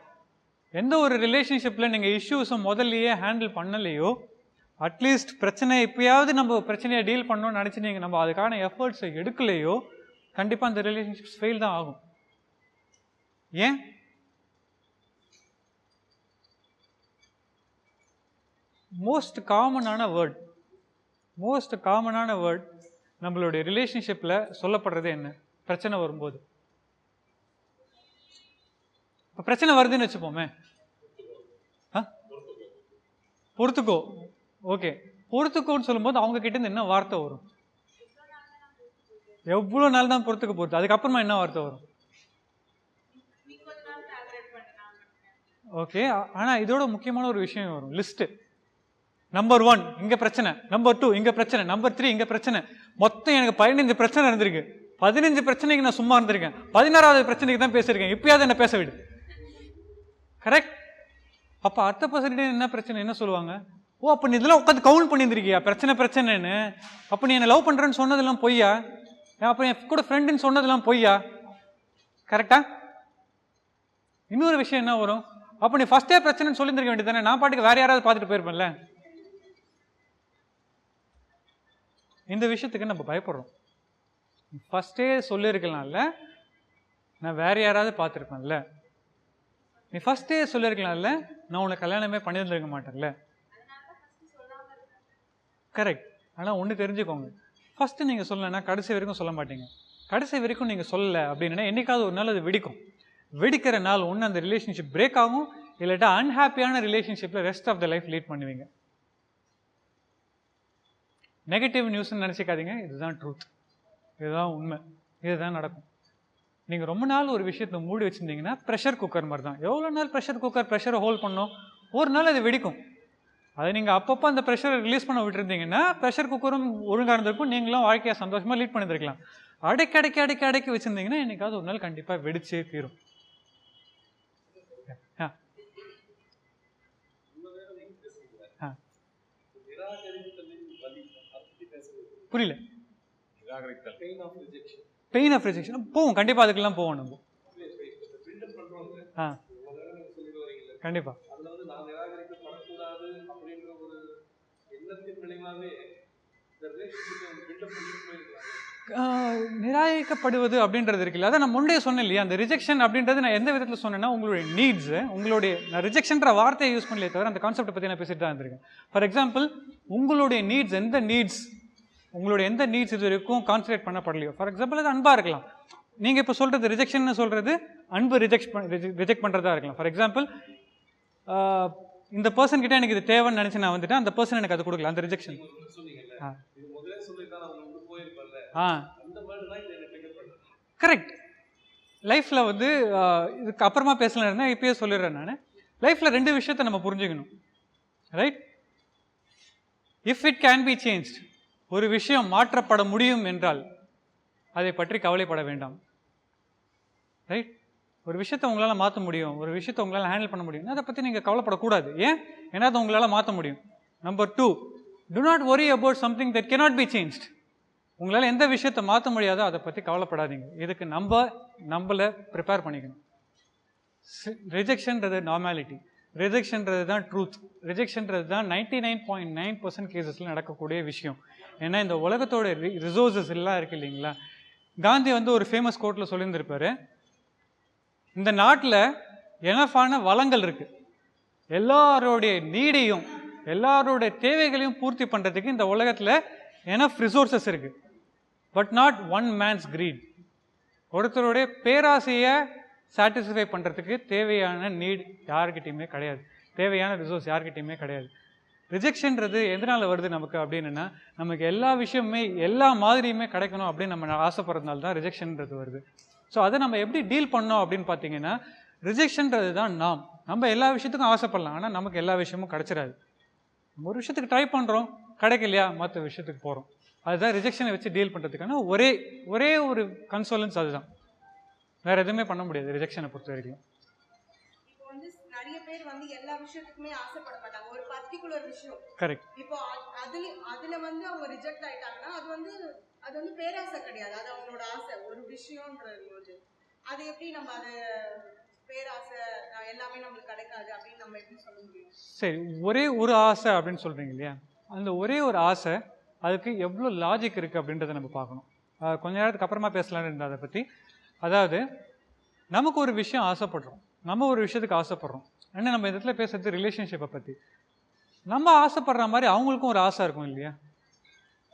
எந்த ஒரு ரிலேஷன்ஷிப்பில் நீங்கள் இஷ்யூஸை முதல்லையே ஹேண்டில் பண்ணலையோ, அட்லீஸ்ட் பிரச்சனை இப்போயாவது நம்ம பிரச்சனையை டீல் பண்ணணும்னு நினச்சி நீங்கள் நம்ம அதுக்கான எஃபர்ட்ஸை எடுக்கலையோ, கண்டிப்பாக அந்த ரிலேஷன்ஷிப்ஸ் ஃபெயில் தான் ஆகும். ஏன்? மோஸ்ட் காமனான வேர்ட் நம்மளுடைய ரிலேஷன்ஷிப்பில் சொல்லப்படுறது என்ன? பிரச்சனை வரும்போது. இப்போ பிரச்சனை வருதுன்னு வச்சுப்போமே, பொறுத்துக்கோ. ஓகே, பொறுத்துக்கோன்னு சொல்லும்போது அவங்க கிட்ட இருந்து என்ன வார்த்தை வரும்? எவ்வளோ நாள் தான் பொறுத்துக்க போகுது, அதுக்கப்புறமா என்ன வார்த்தை வரும்? ஓகே, ஆனால் இதோட முக்கியமான ஒரு விஷயம் வரும், லிஸ்ட்டு. நம்பர் 1 இங்கே பிரச்சனை, நம்பர் 2 இங்கே பிரச்சனை, நம்பர் 3 இங்கே பிரச்சனை. மொத்தம் எனக்கு 15 பிரச்சனை இருந்திருக்கு. 15 பிரச்சனைக்கு நான் சும்மா இருந்திருக்கேன், 16வது பிரச்சனைக்கு தான் பேசியிருக்கேன், இப்பயாவது என்ன பேச விடு. கரெக்ட்? அப்போ அடுத்த பர்சன்ட் என்ன பிரச்சனை என்ன சொல்லுவாங்க? ஓ, அப்போ நீ இதெல்லாம் உட்காந்து கவுண்ட் பண்ணியிருந்திருக்கியா பிரச்சனைன்னு? அப்போ நீ என்னை லவ் பண்ணுறேன்னு சொன்னதெல்லாம் பொய்யா? அப்போ என் கூட ஃப்ரெண்டுன்னு சொன்னதெல்லாம் பொய்யா? கரெக்டா? இன்னொரு விஷயம் என்ன வரும்? அப்போ நீ ஃபர்ஸ்டே பிரச்சனைன்னு சொல்லியிருந்திருக்க வேண்டியது தானே, நான் பாட்டுக்கு வேற யாராவது பார்த்துட்டு போயிருப்பேன்ல. இந்த விஷயத்துக்கு நம்ம பயப்படுறோம். ஃபர்ஸ்டே சொல்லியிருக்கலாம்ல, நான் வேற யாராவது பார்த்துருப்பேன்ல. நீ ஃபர்ஸ்டே சொல்லியிருக்கலாம்ல, நான் உனக்கு கல்யாணமே பண்ணியிருந்திருக்க மாட்டேன்ல. கரெக்ட். ஆனால் ஒன்று தெரிஞ்சுக்கோங்க, ஃபஸ்ட்டு நீங்கள் சொல்லலைன்னா கடைசி வரைக்கும் சொல்ல மாட்டீங்க. கடைசி வரைக்கும் நீங்கள் சொல்லலை அப்படின்னா என்னைக்காவது ஒரு நாள் அது வெடிக்கும். வெடிக்கிற நாள் ஒன்று அந்த ரிலேஷன்ஷிப் பிரேக் ஆகும், இல்லாட்டா அன்ஹாப்பியான ரிலேஷன்ஷிப்பில் rest of the life lead பண்ணுவீங்க. நெகட்டிவ் நியூஸ்ன்னு நினச்சிக்காதீங்க, இதுதான் ட்ரூத், இதுதான் உண்மை, இதுதான் நடக்கும். நீங்கள் ரொம்ப நாள் ஒரு விஷயத்தை மூடி வச்சுருந்தீங்கன்னா ப்ரெஷர் குக்கர் மாதிரி தான். எவ்வளோ நாள் ப்ரெஷரை ஹோல்ட் பண்ணோம்? ஒரு நாள் அது வெடிக்கும். அதை நீங்கள் அப்பப்போ அந்த ப்ரெஷரை ரிலீஸ் பண்ண விட்டுருந்தீங்கன்னா ப்ரெஷர் குக்கரும் ஒழுங்காக இருந்திருக்கும், நீங்களும் வாழ்க்கையை சந்தோஷமாக லீட் பண்ணியிருக்கலாம். அடக்கி வச்சுருந்தீங்கன்னா என்னைக்காவது ஒரு நாள் கண்டிப்பாக வெடிச்சே தீரும். புரியல. பெயின் ஆஃப் ரிஜெக்ஷன் போவோம், கண்டிப்பா அதுக்கெல்லாம் போவோம் நம்ம. கண்டிப்பா நிராகரிக்கப்படுவது அப்படின்றது இருக்குல்ல, அதை நான் முன்னே சொன்னேன் இல்லையா, அந்த ரிஜெக்ஷன் அப்படின்றது நான் எந்த விதத்தில் சொன்னேன்னா, உங்களுடைய நீட்ஸ், உங்களுடைய, நான் ரிஜெக்ஷன்ற வார்த்தையை யூஸ் பண்ணலையே தவிர அந்த கான்செப்டை பற்றி நான் பேசிட்டு தான் இருந்திருக்கேன். ஃபார் எக்ஸாம்பிள், உங்களுடைய நீட்ஸ், உங்களுடைய எந்த நீட்ஸ் இது வரைக்கும் கான்சன்ட்ரேட் பண்ணப்படலையோ, ஃபார் எக்ஸாம்பிள் அது அன்பாக இருக்கலாம். நீங்கள் இப்போ சொல்கிறது ரிஜெக்ஷன் சொல்கிறது அன்பு ரிஜெக்ட் பண்ணுறதா இருக்கலாம். ஃபார் எக்ஸாம்பிள், இந்த பர்சன் கிட்ட எனக்கு இது தேவைன்னு நினச்சி நான் வந்துட்டேன், அந்த பர்சன் எனக்கு அது கொடுக்கல, அந்த ரிஜெக்ஷன். கரெக்ட். லைஃப்பில் வந்து இதுக்கு அப்புறமா பேசலாம், இப்பயே சொல்லிடுறேன் நான். லைஃப்பில் 2 விஷயத்தை நம்ம புரிஞ்சுக்கணும், right? If it can be changed, ஒரு விஷயம் மாற்றப்பட முடியும் என்றால் அதை பற்றி கவலைப்பட வேண்டாம், ரைட்? ஒரு விஷயத்தை உங்களால் மாற்ற முடியும், ஒரு விஷயத்தை உங்களால் ஹேண்டில் பண்ண முடியும், அதை பற்றி நீங்கள் கவலைப்படக்கூடாது. ஏன்னா அதை உங்களால் மாற்ற முடியும். Number 2, do not worry about something that cannot be changed. உங்களால் எந்த விஷயத்தை மாற்ற முடியாதோ அதை பற்றி கவலைப்படாதீங்க. இதுக்கு நம்மளை ப்ரிப்பேர் பண்ணிக்கணும். ரிஜெக்ஷன்றது நார்மாலிட்டி, ரிஜெக்ஷன்றது தான் ட்ரூத், ரிஜெக்ஷன்றது தான் 99.9% கேசஸில் நடக்கக்கூடிய விஷயம். ஏன்னா இந்த உலகத்தோட ரிசோர்ஸஸ் எல்லாம் இருக்குது இல்லைங்களா. காந்தி வந்து ஒரு ஃபேமஸ் கோட்டில் சொல்லியிருந்திருப்பாரு, இந்த நாட்டில் எனஃபான வளங்கள் இருக்குது, எல்லாரோடைய நீடையும் எல்லாரோடைய தேவைகளையும் பூர்த்தி பண்ணுறதுக்கு இந்த உலகத்தில் எனஃப் ரிசோர்ஸஸ் இருக்குது. But not one man's greed. ஒருத்தருடைய பேராசையை சாட்டிஸ்ஃபை பண்ணுறதுக்கு தேவையான நீட் யார்கிட்டையுமே கிடையாது, தேவையான ரிசோர்ஸ் யார்கிட்டையுமே கிடையாது. ரிஜெக்ஷன்றது எதனால் வருது நமக்கு அப்படின்னா, நமக்கு எல்லா விஷயமுமே எல்லா மாதிரியுமே கிடைக்கணும் அப்படின்னு நம்ம ஆசைப்படுறதுனால தான் ரிஜெக்ஷன்றது வருது. ஸோ அதை நம்ம எப்படி டீல் பண்ணோம் அப்படின்னு பார்த்தீங்கன்னா, ரிஜெக்ஷன்றது தான் நம்ம எல்லா விஷயத்துக்கும் ஆசைப்படலாம், ஆனால் நமக்கு எல்லா விஷயமும் கிடைச்சிடாது. நம்ம ஒரு விஷயத்துக்கு ட்ரை பண்ணுறோம், கிடைக்கலையா மற்ற விஷயத்துக்கு போகிறோம். அதுதான் ரிஜெக்ஷனை வச்சு டீல் பண்ணுறதுக்கான ஒரே ஒரு கன்சோலன்ஸ் அதுதான். வேறு எதுவுமே பண்ண முடியாது ரிஜெக்ஷனை பொறுத்த வரைக்கும். இப்போ வந்து நிறைய பேர் வந்து எல்லா விஷயத்துக்குமே ஆசைப்பட மாட்டாங்க, ஒரு பர்டிகுலர் விஷயம். கரெக்ட். இப்போ அதுல வந்து அவங்க ரிஜெக்ட் ஆயிட்டாங்கன்னா அது வந்து பேராசை கிடையாது, அது அவங்களோட ஆசை. ஒரு விஷயம்ன்றது போது அது எப்படி நம்ம அதை பேராசை எல்லாமே நம்மளுக்கு கிடைக்காது அப்படின்னு நம்ம எப்படி சொல்ல முடியும்? சரி, ஒரே ஒரு ஆசை அப்படின்னு சொல்கிறீங்க இல்லையா, அந்த ஒரே ஒரு ஆசை அதுக்கு எவ்வளோ லாஜிக் இருக்குது அப்படின்றத நம்ம பார்க்கணும். கொஞ்ச நேரத்துக்கு அப்புறமா பேசலான்னு இருந்தேன் அதை பற்றி. அதாவது நமக்கு ஒரு விஷயம் ஆசைப்படுறோம், நம்ம ஒரு விஷயத்துக்கு ஆசைப்படுறோம். ஏன்னா நம்ம இந்த இடத்துல பேசுறது ரிலேஷன்ஷிப்பை பற்றி. நம்ம ஆசைப்படுற மாதிரி அவங்களுக்கும் ஒரு ஆசை இருக்கும் இல்லையா.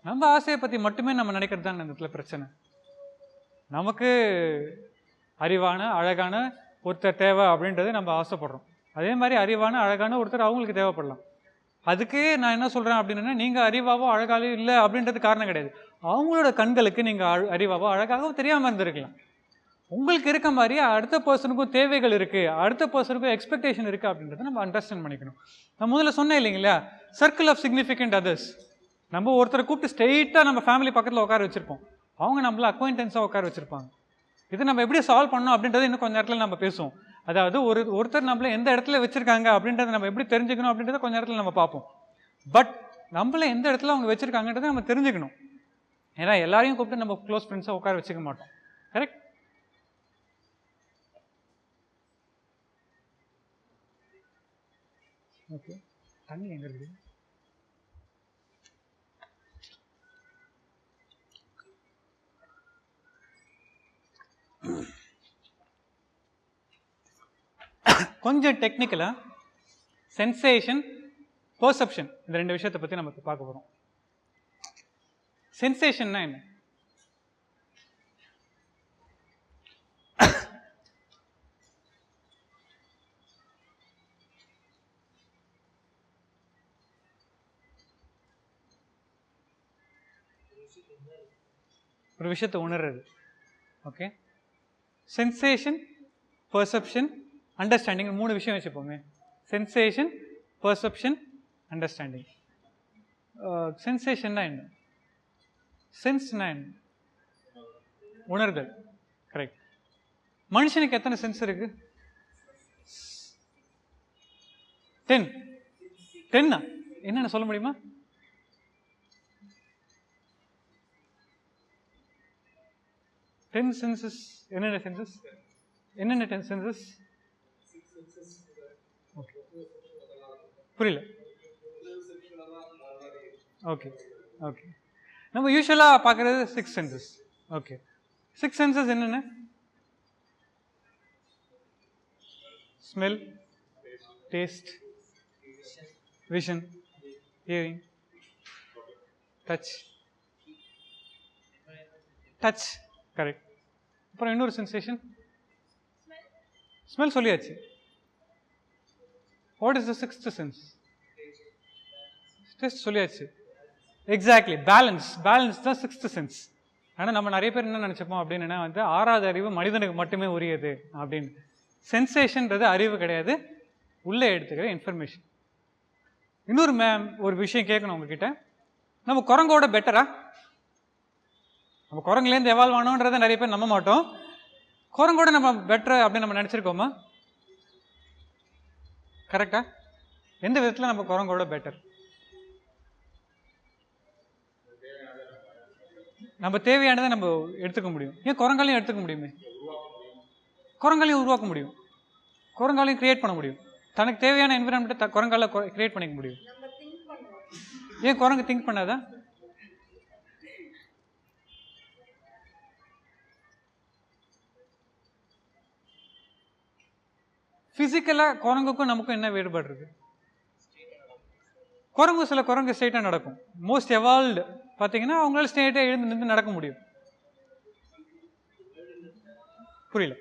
நம்ம ஆசையை பற்றி மட்டுமே நம்ம நினைக்கிறது தான் இந்த இடத்துல பிரச்சனை. நமக்கு அறிவான அழகான ஒருத்தர் தேவை அப்படின்றது நம்ம ஆசைப்படுறோம். அதே மாதிரி அறிவான அழகான ஒருத்தர் அவங்களுக்கு தேவைப்படலாம். அதுக்கே நான் என்ன சொல்கிறேன் அப்படின்னா, நீங்கள் அறிவாவோ அழகாவோ இல்லை அப்படின்றது காரணம் கிடையாது. அவங்களோட கண்களுக்கு நீங்கள் அறிவாவோ அழகாகவோ தெரியாமல் இருந்திருக்கலாம். உங்களுக்கு இருக்க மாதிரி அடுத்த பர்சனுக்கும் தேவைகள் இருக்குது, அடுத்த பர்சனுக்கும் எக்ஸ்பெக்டேஷன் இருக்குது அப்படின்றத நம்ம அண்டர்ஸ்டாண்ட் பண்ணிக்கணும். நான் முதல்ல சொன்னேன் இல்லைங்களா, சர்க்கிள் ஆஃப் சிக்னிஃபிகண்ட் அதர்ஸ். நம்ம ஒருத்தரை கூப்பிட்டு ஸ்ட்ரெயிட்டாக நம்ம ஃபேமிலி பக்கத்தில் உட்கார வச்சுருப்போம், அவங்க நம்மள அக்வைண்டன்ஸாக உட்கார வச்சுருப்பாங்க. இது நம்ம எப்படி சால்வ் பண்ணோம் அப்படின்றது இன்னும் கொஞ்சம் நேரத்தில் நம்ம பேசுவோம். அதாவது ஒருத்தர் நம்மள எந்த இடத்துல வச்சுருக்காங்க அப்படின்றத நம்ம எப்படி தெரிஞ்சுக்கணும் அப்படின்றத கொஞ்சம் நேரத்தில் நம்ம பார்ப்போம். பட் நம்மள எந்த இடத்துல அவங்க வச்சுருக்காங்கன்றதை நம்ம தெரிஞ்சுக்கணும். ஏன்னா எல்லாரையும் கூப்பிட்டு நம்ம க்ளோஸ் ஃப்ரெண்ட்ஸாக உட்கார வச்சுக்க மாட்டோம். கரெக்ட். ஓகே, தண்ணி எங்கே இருக்குது? கொஞ்சம் டெக்னிக்கலாக சென்சேஷன், பெர்செப்ஷன், இந்த 2 விஷயத்தை பற்றி நம்ம பார்க்க போகிறோம். சென்சேஷன்னா என்ன? ஒரு விஷயத்தை உணர்றது. ஓகே, சென்சேஷன், பெர்செப்ஷன், அண்டர்ஸ்டாண்டிங், 3 விஷயம் வச்சுப்போமே. Sensation, perception, understanding. சென்சேஷன்னா என்ன? சென்ஸ்னா என்ன? உணர்தல். கரெக்ட். மனுஷனுக்கு எத்தனை சென்ஸ் இருக்கு? 10 10 என்னென்ன சொல்ல முடியுமா? டென் சென்சஸ் என்னென்ன சென்சஸ்? என்னென்ன 10 சென்சஸ்? ஓகே, புரியல. ஓகே ஓகே, நம்ம யூஸ்வலாக பார்க்குறது 6 சென்சஸ். ஓகே, 6 சென்சஸ் என்னென்ன? Smell, taste, vision, hearing, touch correct. அப்புறம் இன்னொரு சென்சேஷன் ஸ்மெல் சொல்லியாச்சு. What is the 6th sense? Taste சொல்லியாச்சு. எக்ஸாக்ட்லி, பேலன்ஸ் தான் 6th சென்ஸ். ஆனால் நம்ம நிறைய பேர் என்ன நினச்சிப்போம் அப்படின்னா வந்து 6வது அறிவு மனிதனுக்கு மட்டுமே உரியது அப்படின்னு. சென்சேஷன்றது அறிவு கிடையாது, உள்ளே எடுத்துக்கிற இன்ஃபர்மேஷன். இன்னொரு ஒரு விஷயம் கேட்கணும் உங்ககிட்ட, நம்ம குரங்கோட பெட்டரா? நம்ம குரங்குலேருந்து எவால்வ் ஆனோன்றதை நிறைய பேர் நம்ப மாட்டோம். குரங்கோட நம்ம பெட்டர் அப்படின்னு நம்ம நினச்சிருக்கோமா? கரெக்டா? எந்த விதத்தில் நம்ம குரங்கோட பெட்டர்? நம்ம தேவையானதை நம்ம எடுத்துக்க முடியும். ஏன் குரங்காலையும் எடுத்துக்க முடியுமே, குரங்காலையும் உருவாக்க முடியும், குரங்காலையும் கிரியேட் பண்ண முடியும். தனக்கு தேவையான என்விரான்மெண்ட்டை குரங்கால கிரியேட் பண்ணிக்க முடியும். ஏன் குரங்கு திங்க் பண்ணாதா? ஃபிசிக்கலாக குரங்குக்கும் நமக்கும் என்ன வேறுபாடு இருக்கு? குரங்கு சில குரங்கு ஸ்ட்ரெயிட்டாக நடக்கும். மோஸ்ட் எவால்வ்டு பார்த்தீங்கன்னா அவங்களால ஸ்ட்ரெயிட்டாக எழுந்து நின்று நடக்க முடியும். புரியல.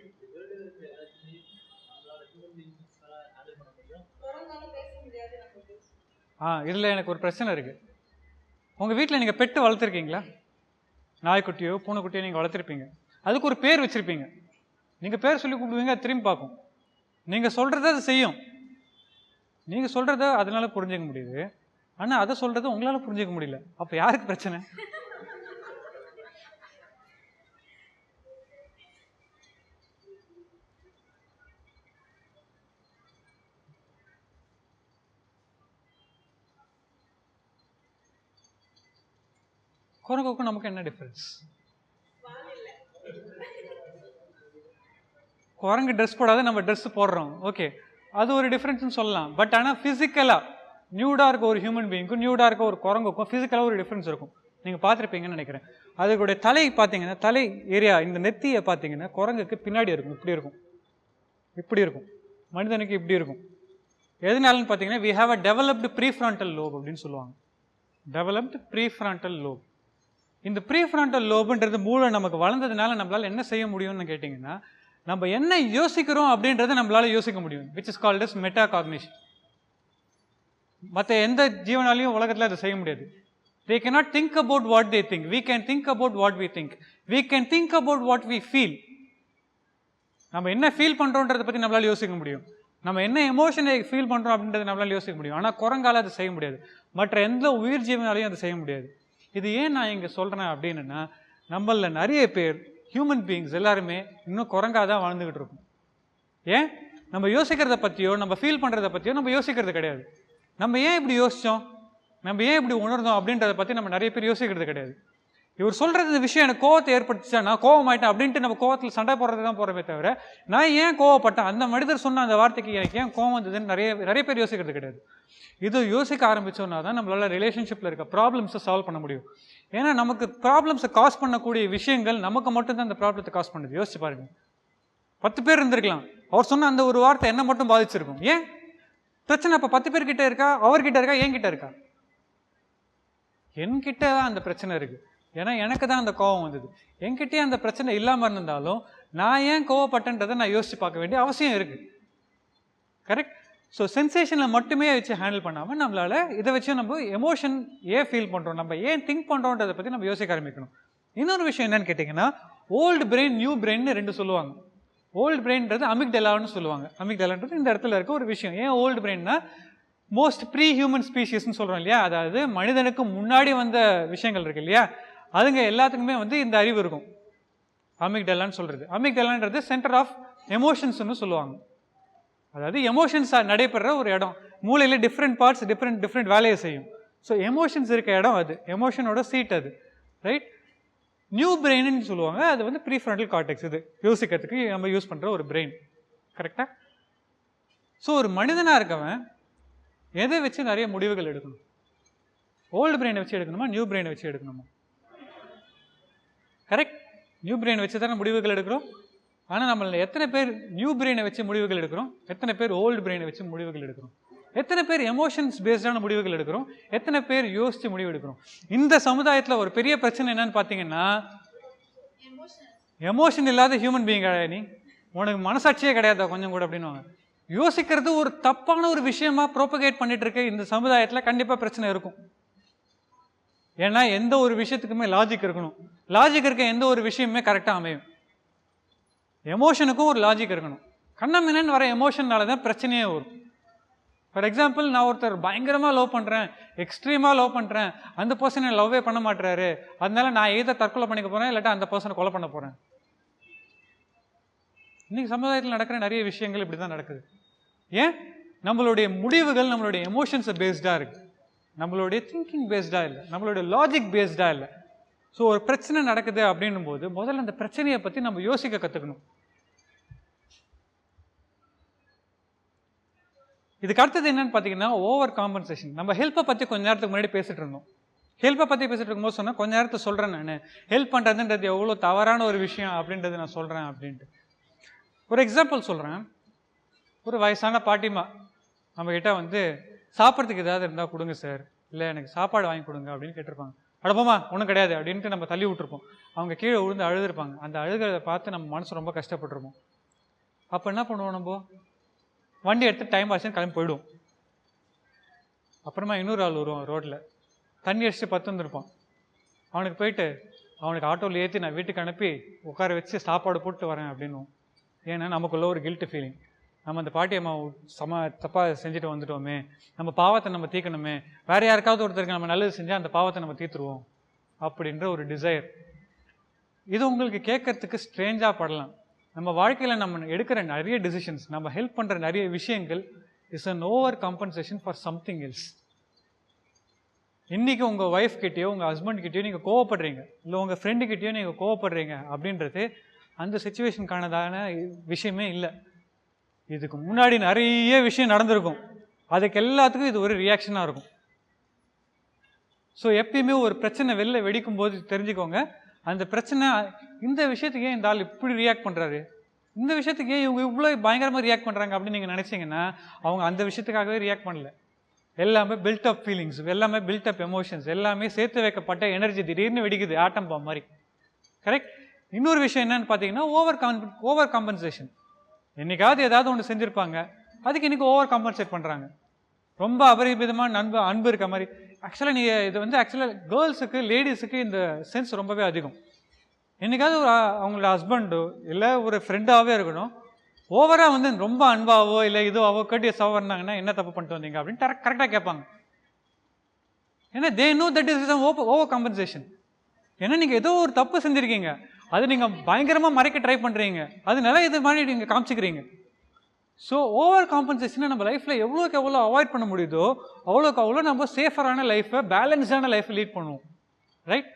இதில் எனக்கு ஒரு பிரச்சனை இருக்குது. உங்கள் வீட்டில் நீங்கள் பெட்டு வளர்த்துருக்கீங்களா? நாய்க்குட்டியோ பூனைக்குட்டியோ நீங்கள் வளர்த்துருப்பீங்க. அதுக்கு ஒரு பேர் வச்சுருப்பீங்க. நீங்கள் பேர் சொல்லி கூப்பிடுவீங்க, அது திரும்பி பார்க்கும். நீங்கள் சொல்கிறத அது செய்யும். நீங்கள் சொல்கிறத அதனால புரிஞ்சிக்க முடியுது, ஆனால் அதை சொல்கிறத உங்களால் புரிஞ்சிக்க முடியல. அப்போ யாருக்கு பிரச்சனை? குரங்குக்கும் நமக்கு என்ன டிஃபரன்ஸ்? குரங்கு ட்ரெஸ் போடாத நம்ம ட்ரெஸ் போடுறோம், ஓகே, அது ஒரு டிஃப்ரென்ஸ்னு சொல்லலாம். பட் ஆனால் ஃபிசிக்கலாக நியூடாக இருக்க ஒரு ஹியூமன் பீயிங்க்கும் நியூடாக இருக்க ஒரு குரங்குக்கும் ஃபிசிக்கலாக ஒரு டிஃப்ரென்ஸ் இருக்கும். நீங்கள் பார்த்துருப்பீங்கன்னு நினைக்கிறேன். அதுடைய தலை பார்த்தீங்கன்னா, தலை ஏரியா இந்த நெத்தியை பார்த்தீங்கன்னா குரங்குக்கு பின்னாடி இருக்கும், இப்படி இருக்கும், இப்படி இருக்கும். மனிதனுக்கு இப்படி இருக்கும். எதனாலன்னு பார்த்தீங்கன்னா, we have a developed prefrontal lobe அப்படின்னு சொல்லுவாங்க. Developed prefrontal lobe. இந்த ப்ரீஃப்ரான்டல் லோபுன்றது மூளை நமக்கு வளர்ந்ததுனால நம்மளால் என்ன செய்ய முடியும்னு கேட்டிங்கன்னா, நம்ம என்ன யோசிக்கிறோம் அப்படின்றத நம்மளால யோசிக்க முடியும், which is called as meta cognition. மற்ற எந்த ஜீவனாலையும் உலகத்தில் அதை செய்ய முடியாது. They cannot think about what they think. We can think about what we think. We can think about what we feel. நம்ம என்ன ஃபீல் பண்ணுறோன்றதை பற்றி நம்மளால யோசிக்க முடியும். நம்ம என்ன எமோஷனை ஃபீல் பண்ணுறோம் அப்படின்றத நம்மளால யோசிக்க முடியும். ஆனால் குரங்கால அதை செய்ய முடியாது. மற்ற எந்த உயிர் ஜீவனாலையும் அதை செய்ய முடியாது. இது ஏன் நான் இங்கே சொல்கிறேன் அப்படின்னா, நம்மள நிறைய பேர் ஹியூமன் பீயிங்ஸ் எல்லாருமே இன்னும் குரங்காக தான் வாழ்ந்துக்கிட்டு இருக்கும். ஏன்? நம்ம யோசிக்கிறத பற்றியோ நம்ம ஃபீல் பண்ணுறத பற்றியோ நம்ம யோசிக்கிறது கிடையாது. நம்ம ஏன் இப்படி யோசித்தோம், நம்ம ஏன் இப்படி உணர்ந்தோம் அப்படின்றத பற்றி நம்ம நிறைய பேர் யோசிக்கிறது கிடையாது. இவர் சொல்கிறது இந்த விஷயம் எனக்கு கோவத்தை ஏற்படுத்திச்சா, நான் கோவமாயிட்டேன் அப்படின்ட்டு நம்ம கோவத்தில் சண்டை போடுறது தான் போகிறமே தவிர, நான் ஏன் கோவப்பட்டேன், அந்த மனிதர் சொன்ன அந்த வார்த்தைக்கு எனக்கு ஏன் கோவம் வந்ததுன்னு நிறைய பேர் யோசிக்கிறது கிடையாது. இது யோசிக்க ஆரம்பித்தோன்னா தான் நம்மளால ரிலேஷன்ஷிப்பில் இருக்க ப்ராப்ளம்ஸை சால்வ் பண்ண முடியும். ஏன்னா நமக்கு ப்ராப்ளம்ஸை காஸ் பண்ணக்கூடிய விஷயங்கள் நமக்கு மட்டும்தான் அந்த ப்ராப்ளத்தை காஸ் பண்ணுது. யோசிச்சு பாருங்க, 10 பேர் இருந்திருக்கலாம், அவர் சொன்ன அந்த ஒரு வார்த்தை என்ன மட்டும் பாதிச்சிருக்கும். ஏன் பிரச்சனை இப்போ 10 பேர்கிட்ட இருக்கா, அவர்கிட்ட இருக்கா, என்கிட்ட இருக்கா? என்கிட்ட தான் அந்த பிரச்சனை இருக்குது. ஏன்னா எனக்கு தான் அந்த கோவம் வந்தது. என்கிட்டயே அந்த பிரச்சனை இல்லாமல் இருந்திருந்தாலும் நான் ஏன் கோவப்பட்டேன்றதை நான் யோசிச்சு பார்க்க வேண்டிய அவசியம் இருக்குது. கரெக்ட்? ஸோ சென்சேஷனில் மட்டுமே வச்சு ஹேண்டில் பண்ணாமல் நம்மளால் இதை வச்சு நம்ம எமோஷன் ஏன் ஃபீல் பண்ணுறோம், நம்ம ஏன் திங்க் பண்ணுறோன்றதை பற்றி நம்ம யோசிக்க ஆரம்பிக்கணும். இன்னொரு விஷயம் என்னன்னு கேட்டிங்கன்னா, ஓல்டு பிரெயின் நியூ பிரெயின்னு 2 சொல்லுவாங்க. ஓல்டு பிரெயின்றது அமிக்டலான்னு சொல்லுவாங்க. அமிக்டலான்றது இந்த இடத்துல இருக்க ஒரு விஷயம். ஏன் ஓல்டு பிரெயின்னா, மோஸ்ட் ப்ரீ ஹியூமன் ஸ்பீஷிஸ்ன்னு சொல்கிறோம் இல்லையா, அதாவது மனிதனுக்கு முன்னாடி வந்த விஷயங்கள் இருக்கு இல்லையா, அதுங்க எல்லாத்துக்குமே இந்த அறிவு இருக்கும். அமிக்டலான்னு சொல்கிறது. அமிக்டலான்றது சென்டர் ஆஃப் எமோஷன்ஸ்னு சொல்லுவாங்க. அதாவது எமோஷன்ஸ் நடைபெற ஒரு இடம். மூளையில் டிஃப்ரெண்ட் பார்ட்ஸ் டிஃப்ரெண்ட் வேலையை செய்யும். ஸோ எமோஷன்ஸ் இருக்க இடம் அது, எமோஷனோட சீட் அது, ரைட். நியூ பிரெயின்னு சொல்லுவாங்க, அது வந்து ப்ரீஃப்ரண்டல் கார்டெக்ஸ், இது யோசிக்கிறதுக்கு நம்ம யூஸ் பண்ணுற ஒரு பிரெயின், கரெக்டாக. ஸோ ஒரு மனிதனாக இருக்கவன் எதை வச்சு நிறைய முடிவுகள் எடுக்கணும்? ஓல்டு பிரெயினை வச்சு எடுக்கணுமா, நியூ பிரெயினை வச்சு எடுக்கணுமா? கரெக்ட், நியூ பிரெயினை வச்சு தானே முடிவுகள் எடுக்கிறோம். ஆனால் நம்மள எத்தனை பேர் நியூ பிரெயினை வச்சு முடிவுகள் எடுக்கிறோம், எத்தனை பேர் ஓல்டு பிரெயினை வச்சு முடிவுகள் எடுக்கிறோம், எத்தனை பேர் எமோஷன்ஸ் பேஸ்டான முடிவுகள் எடுக்கிறோம், எத்தனை பேர் யோசித்து முடிவு எடுக்கிறோம்? இந்த சமுதாயத்தில் ஒரு பெரிய பிரச்சனை என்னன்னு பார்த்தீங்கன்னா, எமோஷன் இல்லாத ஹியூமன் பீயிங் கிடையாது, நீ உனக்கு மனசாட்சியே கிடையாதா கொஞ்சம் கூட அப்படின்வாங்க. யோசிக்கிறது ஒரு தப்பான ஒரு விஷயமா ப்ரோபகேட் பண்ணிட்டு இருக்க இந்த சமுதாயத்தில் கண்டிப்பாக பிரச்சனை இருக்கும். ஏன்னா எந்த ஒரு விஷயத்துக்குமே லாஜிக் இருக்கணும், லாஜிக் இருக்க எந்த ஒரு விஷயமே கரெக்டாக அமையும். எமோஷனுக்கும் ஒரு லாஜிக் இருக்கணும். கண்ணமின்னு வர எமோஷன்னால தான் பிரச்சனையே வரும். ஃபார் எக்ஸாம்பிள், நான் ஒருத்தர் பயங்கரமாக லவ் பண்ணுறேன், எக்ஸ்ட்ரீமாக லவ் பண்ணுறேன், அந்த பர்சனை லவ்வே பண்ண மாட்டுறாரு, அதனால நான் எதை தற்கொலை பண்ணிக்க போகிறேன், இல்லாட்டா அந்த பர்சனை கொலை பண்ண போகிறேன். இன்னைக்கு சமுதாயத்தில் நடக்கிற நிறைய விஷயங்கள் இப்படி தான் நடக்குது. ஏன்? நம்மளுடைய முடிவுகள் நம்மளுடைய எமோஷன்ஸை பேஸ்டாக இருக்குது, நம்மளுடைய திங்கிங் பேஸ்டாக இல்லை, நம்மளுடைய லாஜிக் பேஸ்டாக இல்லை. ஸோ ஒரு பிரச்சனை நடக்குது அப்படின்னும் போது முதல்ல அந்த பிரச்சனையை பற்றி நம்ம யோசிக்க கற்றுக்கணும். இதுக்கு அடுத்தது என்னன்னு பார்த்தீங்கன்னா ஓவர் காம்பன்சேஷன். நம்ம ஹெல்ப்பை பற்றி கொஞ்ச நேரத்துக்கு முன்னாடி பேசிட்டு இருந்தோம். ஹெல்ப்பை பற்றி பேசிட்டு இருக்கும்போது சொன்னால் கொஞ்ச நேரத்தை சொல்கிறேன், நான் ஹெல்ப் பண்ணுறதுன்றது எவ்வளோ தவறான ஒரு விஷயம் அப்படின்றது நான் சொல்கிறேன் அப்படின்ட்டு. ஒரு எக்ஸாம்பிள் சொல்கிறேன். ஒரு வயசான பாட்டிமா நம்மக்கிட்ட வந்து சாப்பிட்றதுக்கு ஏதாவது இருந்தால் கொடுங்க சார், இல்லை எனக்கு சாப்பாடு வாங்கி கொடுங்க அப்படின்னு கேட்டிருப்பாங்க. அடப்போமா ஒன்றும் கிடையாது அப்படின்ட்டு நம்ம தள்ளி விட்டுருப்போம். அவங்க கீழே விழுந்து அழுதுருப்பாங்க. அந்த அழுகிறத பார்த்து நம்ம மனசு ரொம்ப கஷ்டப்பட்டுருப்போம். அப்போ என்ன பண்ணுவோம், நம்ம வண்டி எடுத்து டைம் ஆச்சுன்னு கிளம்பி போயிடுவோம். அப்புறமா இன்னொரு ஆள் வருவான் ரோட்டில், தண்ணி அடிச்சுட்டு பத்து வந்துருப்பான். அவனுக்கு போயிட்டு அவனுக்கு ஆட்டோவில் ஏற்றி நான் வீட்டுக்கு அனுப்பி உட்கார வச்சு சாப்பாடு போட்டு வரேன் அப்படின்னும். ஏன்னா நமக்குள்ள ஒரு கில்ட்டு ஃபீலிங், நம்ம அந்த பாட்டி அம்மா தப்பாக செஞ்சுட்டு வந்துட்டோமே, நம்ம பாவத்தை நம்ம தீர்க்கணுமே, வேறு யாருக்காவது ஒருத்தருக்கு நம்ம நல்லது செஞ்சால் அந்த பாவத்தை நம்ம தீர்த்துருவோம் அப்படின்ற ஒரு டிசைர். இது உங்களுக்கு கேட்கறதுக்கு ஸ்ட்ரேஞ்சாக படலாம். நம்ம வாழ்க்கையில் நம்ம எடுக்கிற நிறைய டிசிஷன்ஸ், நம்ம ஹெல்ப் பண்ணுற நிறைய விஷயங்கள் is an over compensation for something else. இன்றைக்கி உங்கள் ஒய்ஃப் கிட்டேயோ உங்கள் ஹஸ்பண்ட் கிட்டேயோ நீங்கள் கோவப்படுறீங்க, இல்லை உங்கள் ஃப்ரெண்டுக்கிட்டேயோ நீங்கள் கோவப்படுறீங்க அப்படின்றது அந்த சிச்சுவேஷனுக்கானதான விஷயமே இல்லை. இதுக்கு முன்னாடி நிறைய விஷயம் நடந்திருக்கும், அதுக்கு எல்லாத்துக்கும் இது ஒரு ரியாக்ஷனாக இருக்கும். ஸோ எப்பயுமே ஒரு பிரச்சனை வெளில வெடிக்கும் போது தெரிஞ்சுக்கோங்க, அந்த பிரச்சனை இந்த விஷயத்துக்கு ஏன் இந்த ஆள் இப்படி ரியாக்ட் பண்ணுறாரு, இந்த விஷயத்துக்கு ஏன் இவங்க இவ்வளோ பயங்கரமாக ரியாக்ட் பண்ணுறாங்க அப்படின்னு நீங்கள் நினச்சிங்கன்னா அவங்க அந்த விஷயத்துக்காகவே ரியாக்ட் பண்ணல. எல்லாமே பில்டப் ஃபீலிங்ஸ், எல்லாமே பில்டப் எமோஷன்ஸ், எல்லாமே சேர்த்து வைக்கப்பட்ட எனர்ஜி திடீர்னு வெடிக்குது ஆட்டம் பாம் மாதிரி. கரெக்ட். இன்னொரு விஷயம் என்னன்னு பார்த்தீங்கன்னா ஓவர் காம்பன்சேஷன். என்னைக்காவது ஏதாவது ஒன்று செஞ்சுருப்பாங்க, அதுக்கு இன்றைக்கி ஓவர் காம்பன்சேட் பண்ணுறாங்க. ரொம்ப அபரிமிதமான அன்பு இருக்க மாதிரி. ஆக்சுவலாக நீங்கள் இது வந்து ஆக்சுவலாக கேர்ள்ஸுக்கு லேடிஸுக்கு இந்த சென்ஸ் ரொம்பவே அதிகம். என்றைக்காவது ஒரு அவங்களோட ஹஸ்பண்டோ இல்லை ஒரு ஃப்ரெண்டாகவே இருக்கணும், ஓவராக வந்து ரொம்ப அன்பாவோ இல்லை இதுவாவோ கட்டிய சவ வந்தாங்கன்னா என்ன தப்பு பண்ணிட்டு வந்தீங்க அப்படின்னு கரெக்டாக கேட்பாங்க. ஏன்னா they know that is over compensation. ஏன்னா நீங்கள் ஏதோ ஒரு தப்பு செஞ்சுருக்கீங்க, அது நீங்கள் பயங்கரமாக மறைக்க ட்ரை பண்ணுறீங்க, அதனால இது மாதிரி நீங்கள் காமிச்சிக்கிறீங்க. ஸோ ஓவர் காம்பன்சேஷனை நம்ம லைஃப்பில் எவ்வளோக்கு எவ்வளோ அவாய்ட் பண்ண முடியுதோ அவ்வளோக்கு அவ்வளோ நம்ம சேஃபரான லைஃப்பை, பேலன்ஸ்டான லைஃப்பை லீட் பண்ணுவோம். ரைட்.